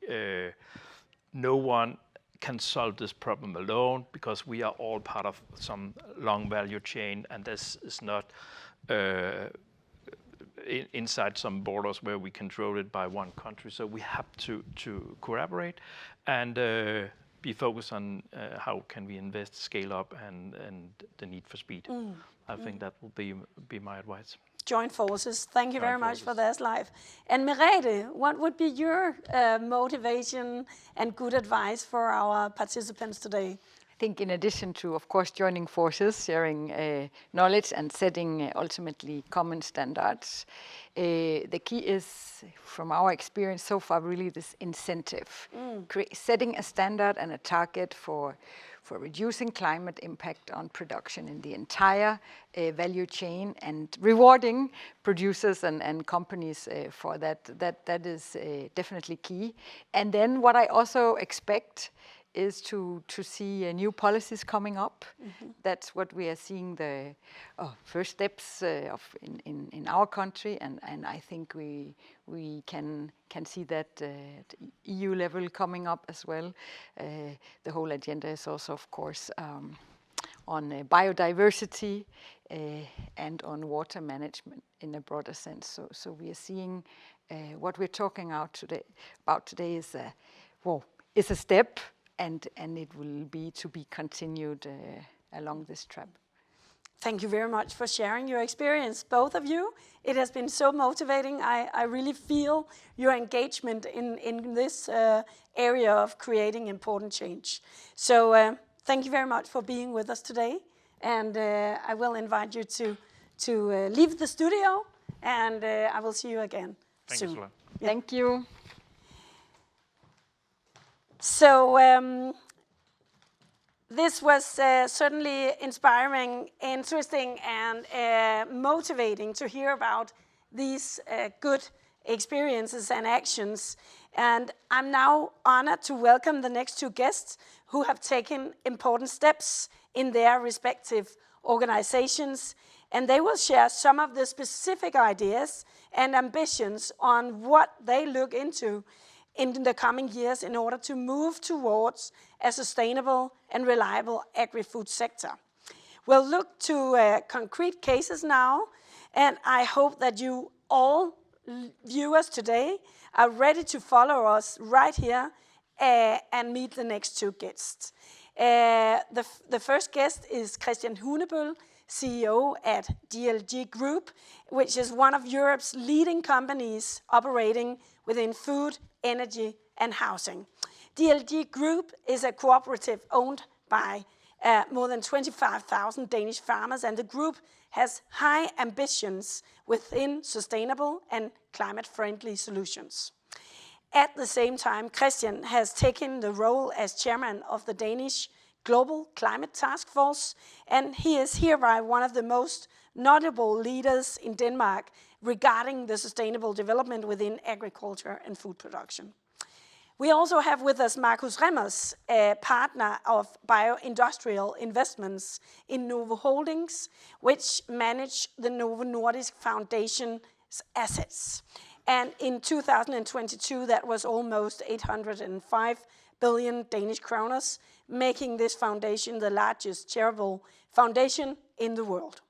Speaker 5: no one can solve this problem alone, because we are all part of some long value chain, and this is not inside some borders where we control it by one country. So we have to collaborate and be focused on how can we invest, scale up, and the need for speed. I think that will be my advice.
Speaker 1: Join forces. Thank you very much for this, Leif. And Merete, what would be your motivation and good advice for our participants today?
Speaker 6: I think in addition to, of course, joining forces, sharing knowledge and setting ultimately common standards, the key is, from our experience so far, really this incentive. Setting a standard and a target for reducing climate impact on production in the entire value chain, and rewarding producers and companies for that. That is definitely key. And then what I also expect is to see new policies coming up. That's what we are seeing, the first steps of in our country, and I think we can see that at EU level coming up as well. The whole agenda is also, of course, on biodiversity and on water management in a broader sense. So we are seeing what we're talking about today is a step. And it will be to be continued along this track.
Speaker 1: Thank you very much for sharing your experience, both of you. It has been so motivating. I really feel your engagement in this area of creating important change. So thank you very much for being with us today. And I will invite you to leave the studio, and I will see you again soon.
Speaker 5: Thank you, Sola.
Speaker 6: Yeah. Thank you.
Speaker 1: So this was certainly inspiring, interesting, and motivating to hear about these good experiences and actions. And I'm now honored to welcome the next two guests who have taken important steps in their respective organizations. And they will share some of the specific ideas and ambitions on what they look into in the coming years in order to move towards a sustainable and reliable agri-food sector. We'll look to concrete cases now, and I hope that you all viewers today are ready to follow us right here and meet the next two guests. The first guest is Christian Hunebøl, CEO at DLG Group, which is one of Europe's leading companies operating within food, energy, and housing. DLG Group is a cooperative owned by more than 25,000 Danish farmers, and the group has high ambitions within sustainable and climate-friendly solutions. At the same time, Christian has taken the role as chairman of the Danish Global Climate Task Force, and he is hereby one of the most notable leaders in Denmark regarding the sustainable development within agriculture and food production. We also have with us Markus Remmers, a partner of bioindustrial investments in Novo Holdings, which manage the Novo Nordisk Foundation's assets. And in 2022, that was almost 805 billion Danish kroners, making this foundation the largest charitable foundation in the world.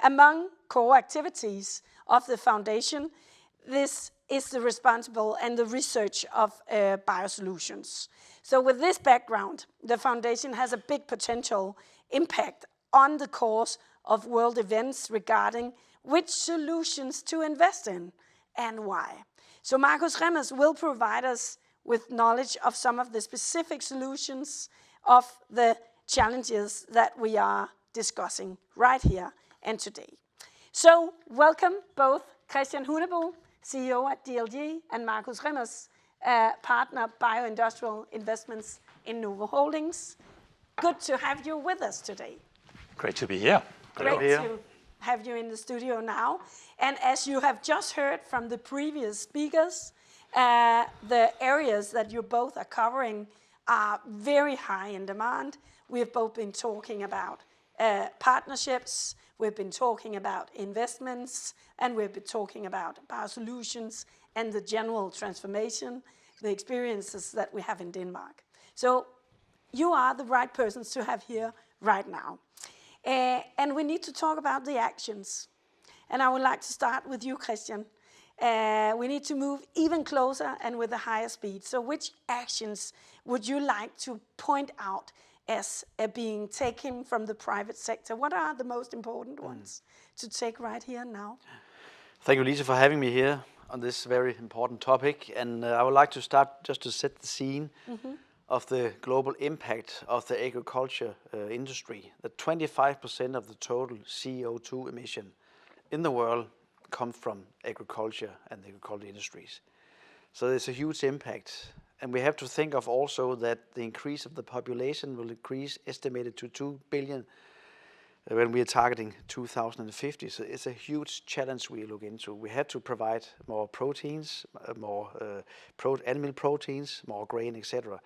Speaker 1: Among core activities of the foundation, this is the responsible and the research of biosolutions. So with this background, the foundation has a big potential impact on the course of world events regarding which solutions to invest in and why. So Markus Remmers will provide us with knowledge of some of the specific solutions of the challenges that we are discussing right here and today. So welcome both Christian Hunebo, CEO at DLG, and Markus Remmers, partner Bioindustrial Investments in Novo Holdings. Good to have you with us today.
Speaker 7: Great to be here.
Speaker 1: Great to have you in the studio now. And as you have just heard from the previous speakers, the areas that you both are covering are very high in demand. We have both been talking about partnerships, we've been talking about investments, and we've been talking about biosolutions and the general transformation, the experiences that we have in Denmark. So you are the right persons to have here right now. And we need to talk about the actions. And I would like to start with you, Christian. We need to move even closer and with a higher speed. So which actions would you like to point out as being taken from the private sector? What are the most important ones to take right here now?
Speaker 8: Thank you, Lisa, for having me here on this very important topic. And I would like to start just to set the scene of the global impact of the agriculture industry. That 25% of the total CO2 emission in the world comes from agriculture and the agricultural industries. So there's a huge impact. And we have to think of also that the increase of the population will increase, estimated to 2 billion when we are targeting 2050. So it's a huge challenge we look into. We have to provide more proteins, more animal proteins, more grain, etc.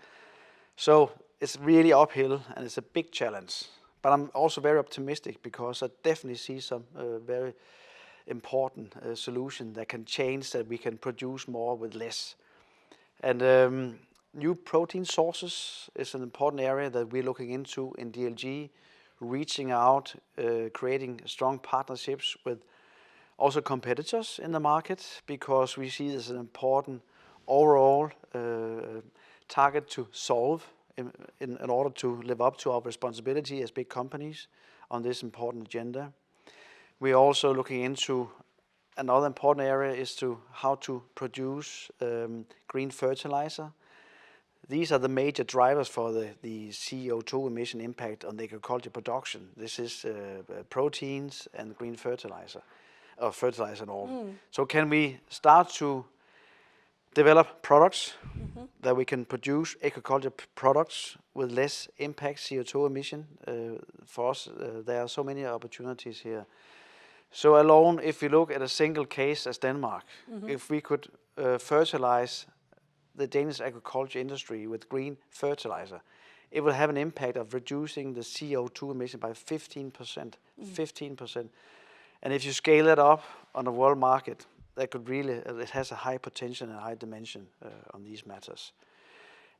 Speaker 8: So it's really uphill and it's a big challenge. But I'm also very optimistic because I definitely see some very important solution that can change, that we can produce more with less. And new protein sources is an important area that we're looking into in DLG, reaching out, creating strong partnerships with also competitors in the market, because we see this as an important overall target to solve in order to live up to our responsibility as big companies on this important agenda. We're also looking into another important area is to how to produce green fertilizer. These are the major drivers for the CO2 emission impact on the agriculture production. This is proteins and green fertilizer, or fertilizer and all. So can we start to develop products that we can produce agriculture products with less impact CO2 emission? For us, there are so many opportunities here. So alone, if we look at a single case as Denmark, if we could fertilize the Danish agriculture industry with green fertilizer, it will have an impact of reducing the CO2 emission by 15%. 15%. And if you scale it up on a world market, that could really, it has a high potential and a high dimension on these matters.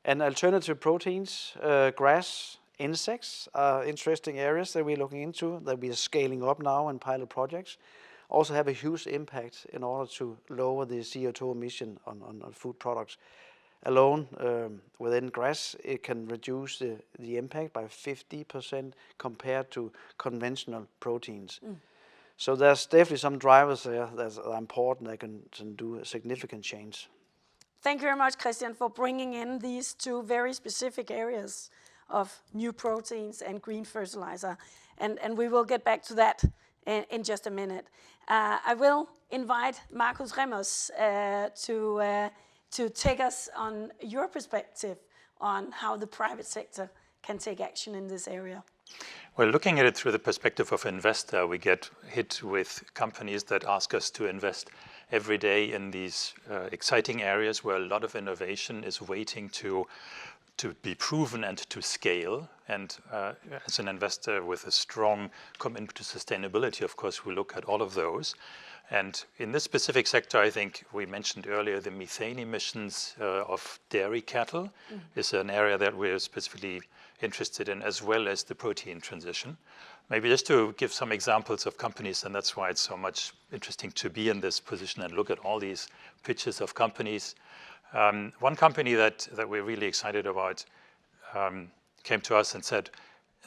Speaker 8: And alternative proteins, grass, insects are interesting areas that we're looking into, that we are scaling up now in pilot projects. Also have a huge impact in order to lower the CO2 emission on food products. Alone, within grass, it can reduce the impact by 50% compared to conventional proteins. So there's definitely some drivers there that are important that can do a significant change.
Speaker 1: Thank you very much, Christian, for bringing in these two very specific areas of new proteins and green fertilizer. And we will get back to that in just a minute. I will invite Markus Remmers to take us on your perspective on how the private sector can take action in this area.
Speaker 7: Well, looking at it through the perspective of investor, we get hit with companies that ask us to invest every day in these exciting areas where a lot of innovation is waiting to be proven and to scale. And as an investor with a strong commitment to sustainability, of course, we look at all of those. And in this specific sector, I think we mentioned earlier the methane emissions of dairy cattle is an area that we're specifically interested in, as well as the protein transition. Maybe just to give some examples of companies, and that's why it's so much interesting to be in this position and look at all these pictures of companies. One company that we're really excited about came to us and said,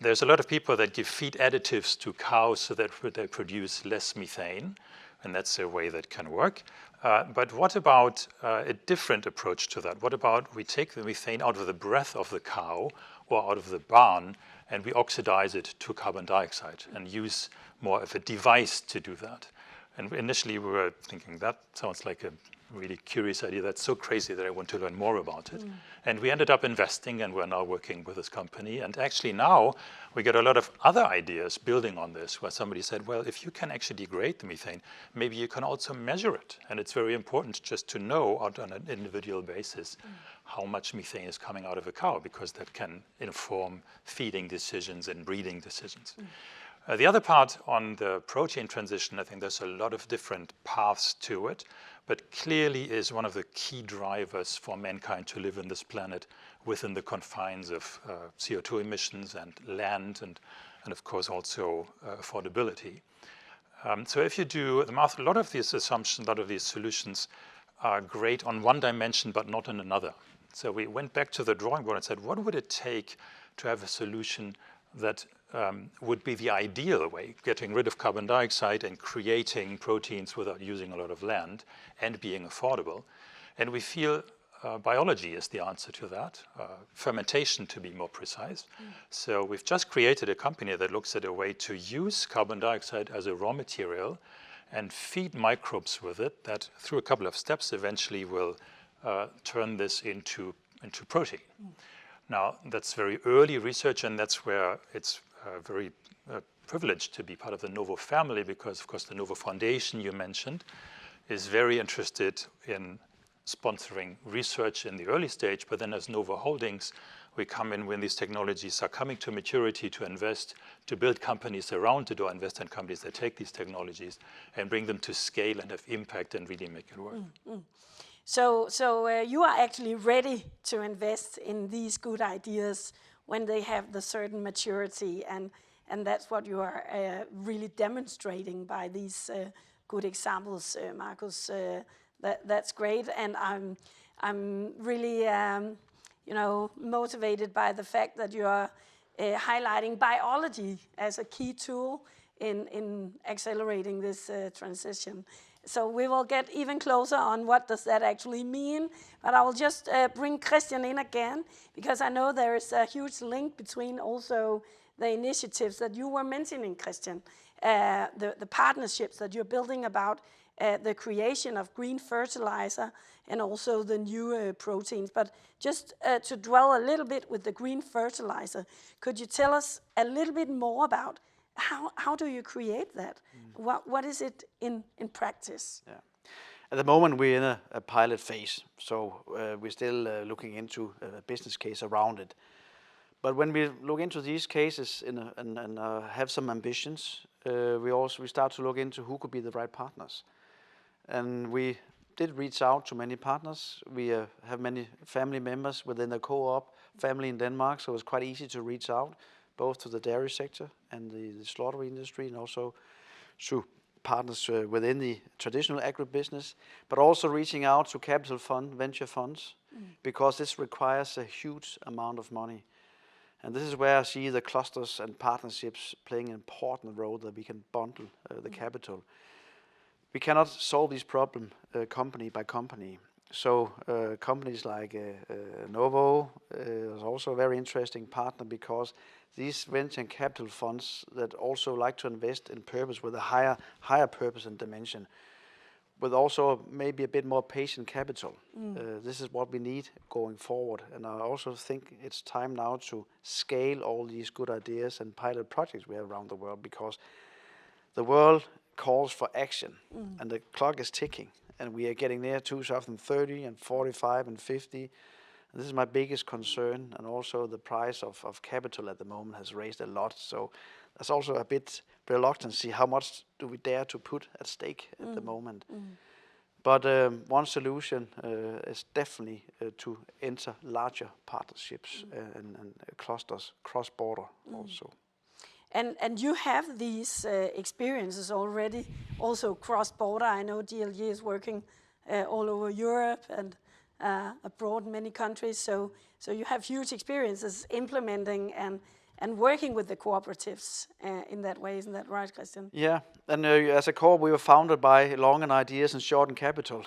Speaker 7: there's a lot of people that give feed additives to cows so that they produce less methane, and that's a way that can work. But what about a different approach to that? What about we take the methane out of the breath of the cow or out of the barn and we oxidize it to carbon dioxide and use more of a device to do that? And initially we were thinking that sounds like a really curious idea. That's so crazy that I want to learn more about it. And we ended up investing, and we're now working with this company. And actually now we get a lot of other ideas building on this, where somebody said, well, if you can actually degrade the methane, maybe you can also measure it. And it's very important just to know on an individual basis how much methane is coming out of a cow, because that can inform feeding decisions and breeding decisions. The other part on the protein transition, I think there's a lot of different paths to it, but clearly is one of the key drivers for mankind to live on this planet within the confines of CO2 emissions and land and of course also affordability. So if you do the math, a lot of these assumptions, a lot of these solutions are great on one dimension but not in another. So we went back to the drawing board and said, what would it take to have a solution that would be the ideal way, getting rid of carbon dioxide and creating proteins without using a lot of land and being affordable? And we feel biology is the answer to that, fermentation to be more precise. So we've just created a company that looks at a way to use carbon dioxide as a raw material and feed microbes with it that through a couple of steps eventually will turn this into protein. Now, that's very early research, and that's where it's very privileged to be part of the Novo family, because, of course, the Novo Foundation you mentioned is very interested in sponsoring research in the early stage, but then as Novo Holdings, we come in when these technologies are coming to maturity to invest, to build companies around it, or invest in companies that take these technologies and bring them to scale and have impact and really make it work.
Speaker 1: So you are actually ready to invest in these good ideas when they have the certain maturity, and that's what you are really demonstrating by these good examples, Marcus. That's great, and I'm really motivated by the fact that you are highlighting biology as a key tool in accelerating this transition. So we will get even closer on what does that actually mean, but I will just bring Christian in again, because I know there is a huge link between also the initiatives that you were mentioning, Christian, the partnerships that you're building about the creation of green fertilizer and also the new proteins. But just to dwell a little bit with the green fertilizer, could you tell us a little bit more about how do you create that? What is it in practice?
Speaker 8: Yeah. At the moment, we're in a pilot phase, so we're still looking into a business case around it. But when we look into these cases and have some ambitions, we start to look into who could be the right partners. And we did reach out to many partners. We have many family members within the co-op family in Denmark, so it's quite easy to reach out, both to the dairy sector and the slaughter industry, and also to partners within the traditional agribusiness, but also reaching out to capital fund, venture funds, because this requires a huge amount of money. And this is where I see the clusters and partnerships playing an important role, that we can bundle the capital. We cannot solve this problem company by company. So companies like Novo is also a very interesting partner, because these venture and capital funds that also like to invest in purpose with a higher purpose and dimension, with also maybe a bit more patient capital. This is what we need going forward. And I also think it's time now to scale all these good ideas and pilot projects we have around the world, because the world calls for action and the clock is ticking. And we are getting near 2030 and 45 and 50. And this is my biggest concern. And also the price of capital at the moment has raised a lot. So there's also a bit reluctancy. How much do we dare to put at stake at the moment? But one solution is definitely to enter larger partnerships and clusters cross-border also.
Speaker 1: And you have these experiences already, also cross-border. I know DLG is working all over Europe and abroad in many countries. So you have huge experiences implementing and working with the cooperatives in that way. Isn't that right, Christian?
Speaker 8: Yeah, and as a co-op, we were founded by long in ideas and short in capital.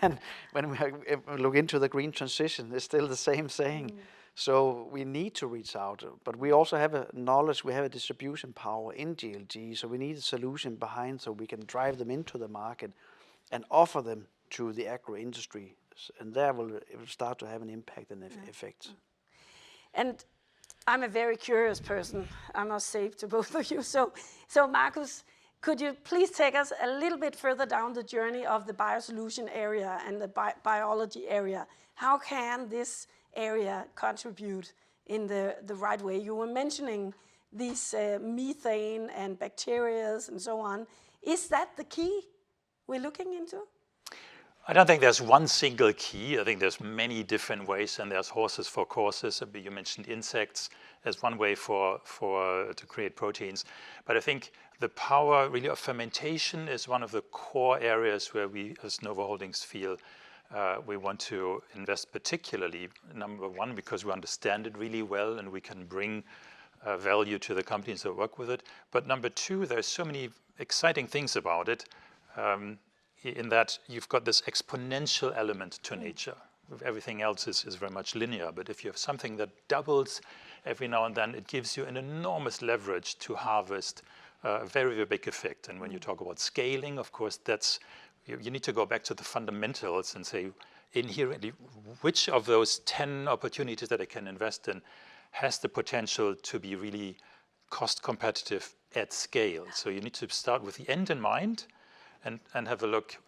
Speaker 8: And when we look into the green transition, it's still the same saying. So we need to reach out, but we also have a knowledge, we have a distribution power in GLG, so we need a solution behind so we can drive them into the market and offer them to the agro-industry. And there it will start to have an impact and effect.
Speaker 1: And I'm a very curious person, I must say to both of you. So Markus, could you please take us a little bit further down the journey of the biosolution area and the biology area? How can this area contribute in the right way? You were mentioning these methane and bacteria and so on. Is that the key we're looking into?
Speaker 7: I don't think there's one single key. I think there's many different ways, and there's horses for courses. You mentioned insects as one way to create proteins. But I think the power really of fermentation is one of the core areas where we as Novo Holdings feel we want to invest particularly. Number one, because we understand it really well and we can bring value to the companies that work with it. But number two, there's so many exciting things about it. In that you've got this exponential element to nature. Everything else is very much linear, but if you have something that doubles every now and then, it gives you an enormous leverage to harvest a very, very big effect. And when you talk about scaling, of course, you need to go back to the fundamentals and say, inherently, which of those 10 opportunities that I can invest in has the potential to be really cost competitive at scale? So you need to start with the end in mind, and have a look,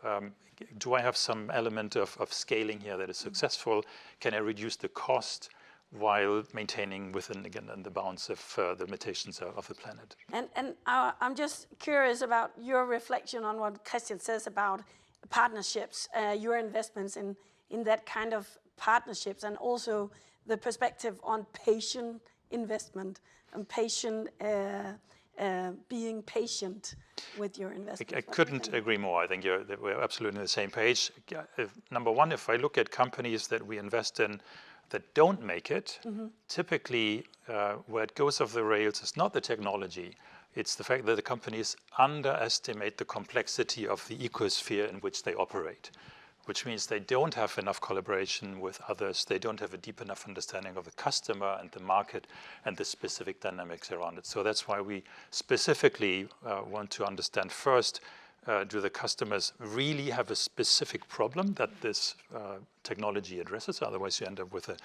Speaker 7: do I have some element of scaling here that is successful? Can I reduce the cost while maintaining within, again, the bounds of the limitations of the planet?
Speaker 1: And I'm just curious about your reflection on what Christian says about partnerships, your investments in that kind of partnerships, and also the perspective on patient investment and patient being patient with your investment.
Speaker 7: I couldn't agree more. I think we're absolutely on the same page. Number one, if I look at companies that we invest in that don't make it, typically where it goes off the rails is not the technology. It's the fact that the companies underestimate the complexity of the ecosphere in which they operate, which means they don't have enough collaboration with others. They don't have a deep enough understanding of the customer and the market and the specific dynamics around it. So that's why we specifically want to understand first, do the customers really have a specific problem that this technology addresses? Otherwise, you end up with a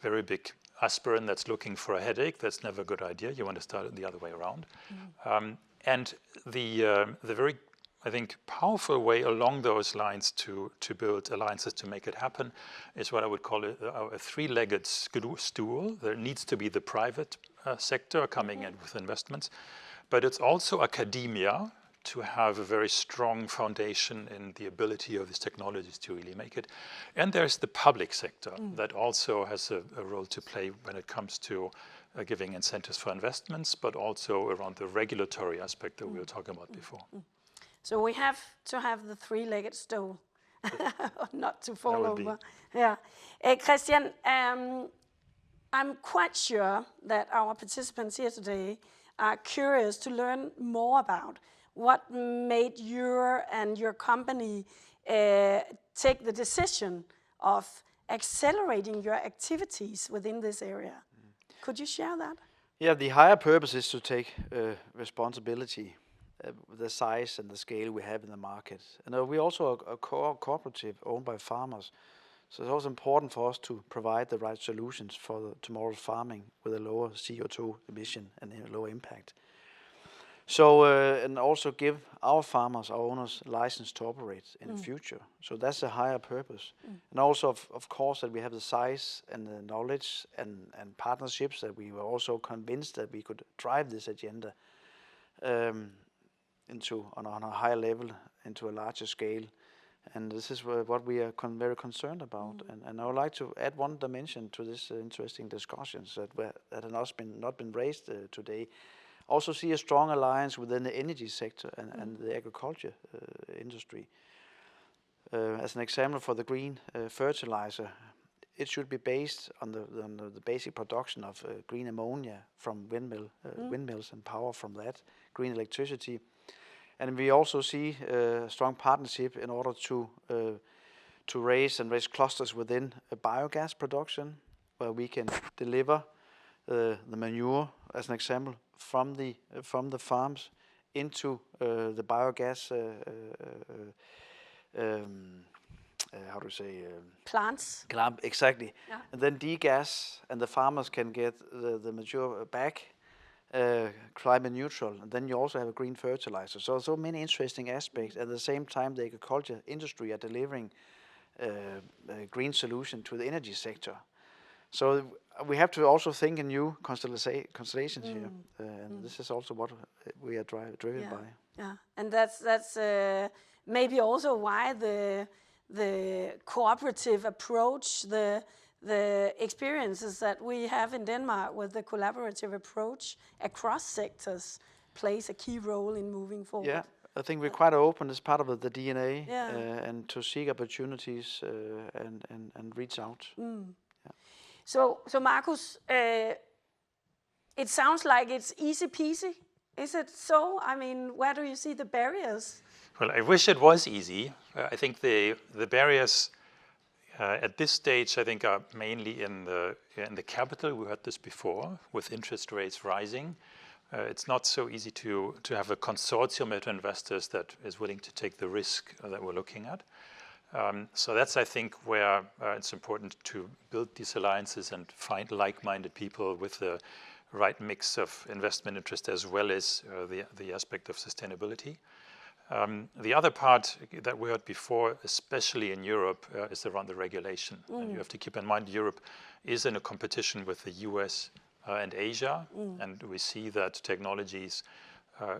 Speaker 7: very big aspirin that's looking for a headache. That's never a good idea. You want to start it the other way around. And the very, I think, powerful way along those lines to build alliances to make it happen is what I would call a three-legged stool. There needs to be the private sector coming in with investments, but it's also academia to have a very strong foundation in the ability of these technologies to really make it. And there's the public sector that also has a role to play when it comes to giving incentives for investments, but also around the regulatory aspect that we were talking about before.
Speaker 1: So we have to have the three-legged stool, not to fall over. Yeah, Christian, I'm quite sure that our participants here today are curious to learn more about what made you and your company take the decision of accelerating your activities within this area. Could you share that?
Speaker 8: Yeah, the higher purpose is to take responsibility. The size and the scale we have in the market. And we're also a cooperative owned by farmers. So it's also important for us to provide the right solutions for tomorrow's farming with a lower CO2 emission and a lower impact. So, and also give our farmers, our owners, license to operate in the future. So that's a higher purpose. And also, of course, that we have the size and the knowledge and partnerships that we were also convinced that we could drive this agenda on a higher level, into a larger scale. And this is what we are very concerned about. And I would like to add one dimension to this interesting discussions that have not been raised today. Also see a strong alliance within the energy sector and the agriculture industry. As an example for the green fertilizer, it should be based on the basic production of green ammonia from windmills and power from that, green electricity. And we also see a strong partnership in order to raise clusters within biogas production, where we can deliver the manure, as an example, from the farms into the biogas. How do you say?
Speaker 1: Plants.
Speaker 8: Exactly.
Speaker 1: Yeah.
Speaker 8: And then degas, and the farmers can get the manure back, climate neutral. And then you also have a green fertilizer. So many interesting aspects. At the same time, the agriculture industry are delivering a green solution to the energy sector. So we have to also think in new constellations here, and this is also what we are driven by.
Speaker 1: Yeah, and that's maybe also why the cooperative approach, the experiences that we have in Denmark with the collaborative approach across sectors plays a key role in moving forward.
Speaker 8: Yeah, I think we're quite open as part of the DNA,
Speaker 1: Yeah.
Speaker 8: and to seek opportunities and reach out.
Speaker 1: So Markus, it sounds like it's easy peasy. Is it so? I mean, where do you see the barriers?
Speaker 7: Well, I wish it was easy. I think the barriers at this stage, I think, are mainly in the capital. We heard this before, with interest rates rising. It's not so easy to have a consortium of investors that is willing to take the risk that we're looking at. So that's, I think, where it's important to build these alliances and find like-minded people with the right mix of investment interest as well as the aspect of sustainability. The other part that we heard before, especially in Europe, is around the regulation. And you have to keep in mind Europe is in a competition with the US and Asia, and we see that technologies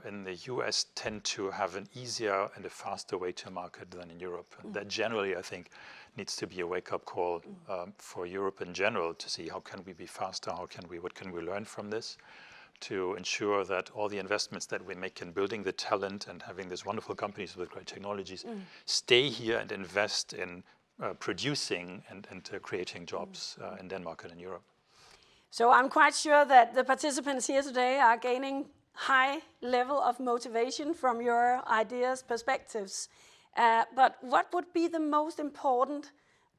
Speaker 7: in the US tend to have an easier and a faster way to market than in Europe. And that generally, I think, needs to be a wake-up call for Europe in general to see how can we be faster, what can we learn from this, to ensure that all the investments that we make in building the talent and having these wonderful companies with great technologies stay here and invest in producing and creating jobs in Denmark and in Europe.
Speaker 1: So I'm quite sure that the participants here today are gaining high level of motivation from your ideas, perspectives. But what would be the most important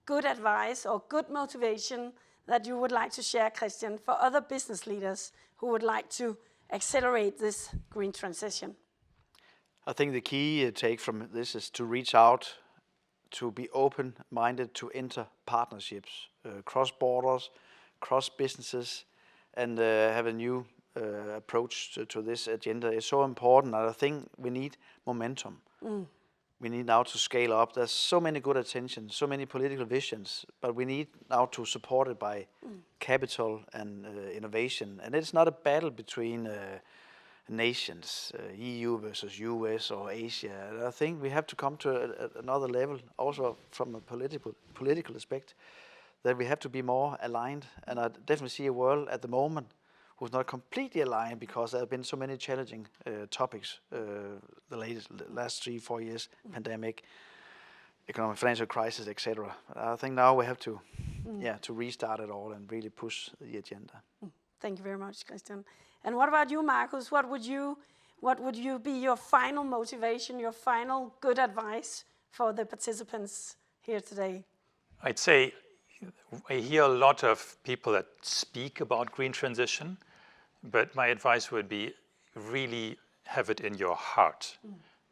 Speaker 1: good advice or good motivation that you would like to share, Christian, for other business leaders who would like to accelerate this green transition?
Speaker 8: I think the key take from this is to reach out, to be open-minded, to enter partnerships, cross borders, cross businesses, and have a new approach to this agenda. Is so important, and I think we need momentum. We need now to scale up. There's so many good intentions, so many political visions, but we need now to support it by capital and innovation. And it's not a battle between nations, EU versus US or Asia. I think we have to come to another level, also from a political aspect, that we have to be more aligned. And I definitely see a world at the moment who's not completely aligned because there have been so many challenging topics the last 3-4 years, pandemic, economic financial crisis, etc. I think now we have to restart it all and really push the agenda.
Speaker 1: Thank you very much, Christian. And what about you, Markus? What would you be your final motivation, your final good advice for the participants here today?
Speaker 7: I'd say I hear a lot of people that speak about green transition, but my advice would be really have it in your heart.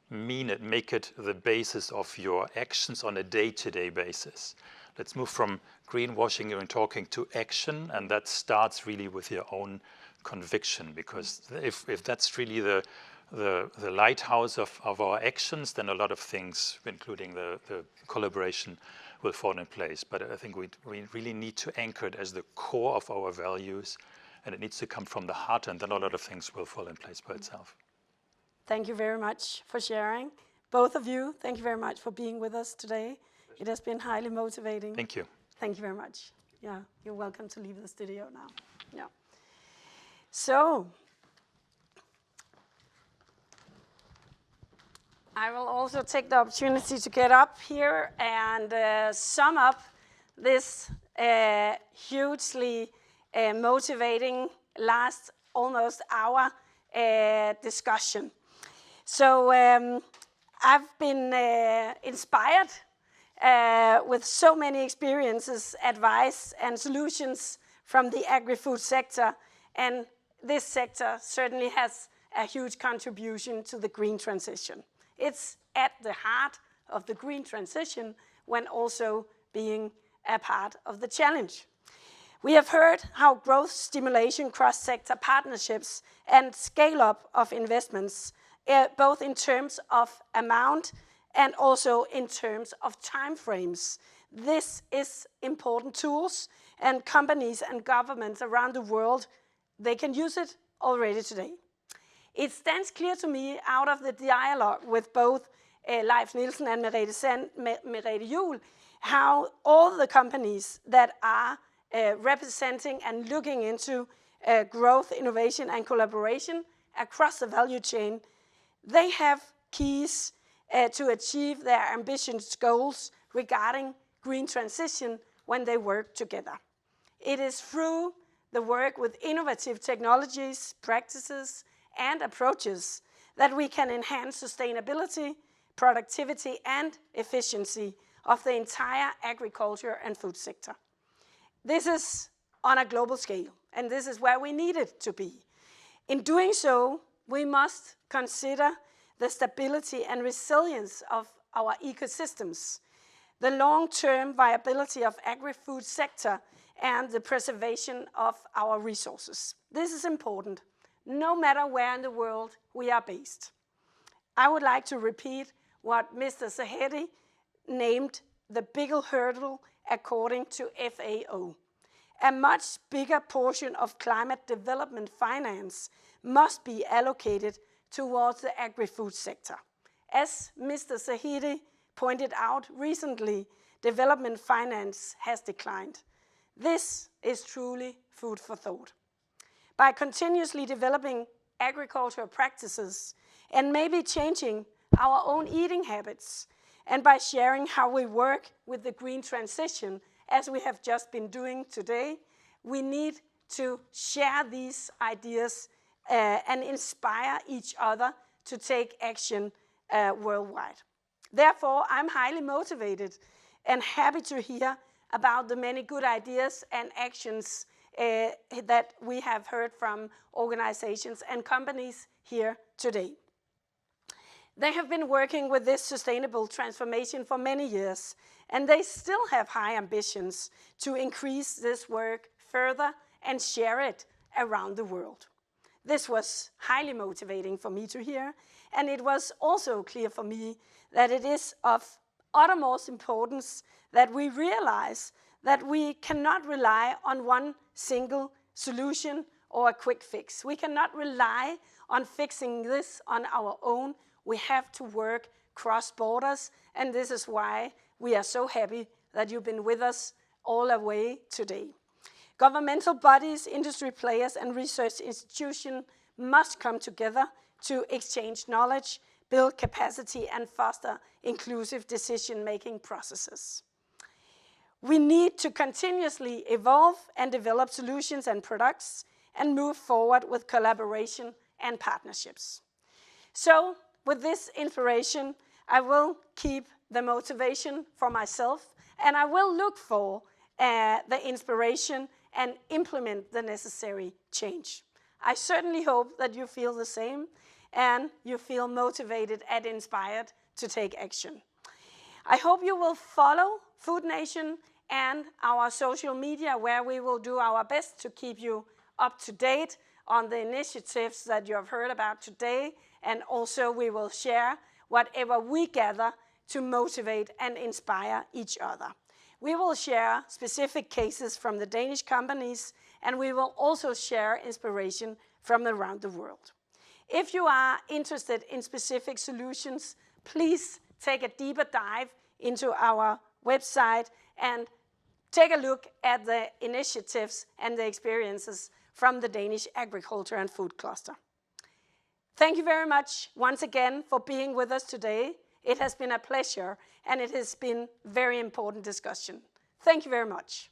Speaker 7: Mean it, make it the basis of your actions on a day-to-day basis. Let's move from greenwashing and talking to action, and that starts really with your own conviction, because if that's really the lighthouse of our actions, then a lot of things, including the collaboration, will fall in place. But I think we really need to anchor it as the core of our values, and it needs to come from the heart, and then a lot of things will fall in place by itself.
Speaker 1: Thank you very much for sharing. Both of you, thank you very much for being with us today. It has been highly motivating.
Speaker 7: Thank you.
Speaker 1: Thank you very much. Yeah, you're welcome to leave the studio now. Yeah. So, I will also take the opportunity to get up here and sum up this hugely motivating last almost hour discussion. So I've been inspired with so many experiences, advice and solutions from the agri-food sector, and this sector certainly has a huge contribution to the green transition. It's at the heart of the green transition when also being a part of the challenge. We have heard how growth stimulation, cross-sector partnerships and scale-up of investments, both in terms of amount and also in terms of time frames. This is important tools, and companies and governments around the world, they can use it already today. It stands clear to me out of the dialogue with both Leif Nielsen and Merete Juhl, how all the companies that are representing and looking into growth, innovation and collaboration across the value chain, they have keys to achieve their ambitious goals regarding green transition when they work together. It is through the work with innovative technologies, practices and approaches that we can enhance sustainability, productivity and efficiency of the entire agriculture and food sector. This is on a global scale, and this is where we need it to be. In doing so, we must consider the stability and resilience of our ecosystems, the long-term viability of agri-food sector, and the preservation of our resources. This is important, no matter where in the world we are based. I would like to repeat what Mr. Zahedi named the bigger hurdle according to FAO. A much bigger portion of climate development finance must be allocated towards the agri-food sector. As Mr. Zahedi pointed out recently, development finance has declined. This is truly food for thought. By continuously developing agricultural practices and maybe changing our own eating habits, and by sharing how we work with the green transition, as we have just been doing today, we need to share these ideas and inspire each other to take action worldwide. Therefore, I'm highly motivated and happy to hear about the many good ideas and actions that we have heard from organizations and companies here today. They have been working with this sustainable transformation for many years, and they still have high ambitions to increase this work further and share it around the world. This was highly motivating for me to hear, and it was also clear for me that it is of uttermost importance that we realize that we cannot rely on one single solution or a quick fix. We cannot rely on fixing this on our own. We have to work cross borders, and this is why we are so happy that you've been with us all the way today. Governmental bodies, industry players, and research institutions must come together to exchange knowledge, build capacity, and foster inclusive decision-making processes. We need to continuously evolve and develop solutions and products and move forward with collaboration and partnerships. So, with this inspiration, I will keep the motivation for myself, and I will look for the inspiration and implement the necessary change. I certainly hope that you feel the same and you feel motivated and inspired to take action. I hope you will follow Food Nation and our social media, where we will do our best to keep you up to date on the initiatives that you have heard about today, and also we will share whatever we gather to motivate and inspire each other. We will share specific cases from the Danish companies, and we will also share inspiration from around the world. If you are interested in specific solutions, please take a deeper dive into our website and take a look at the initiatives and the experiences from the Danish Agriculture and Food Cluster. Thank you very much once again for being with us today. It has been a pleasure, and it has been very important discussion. Thank you very much.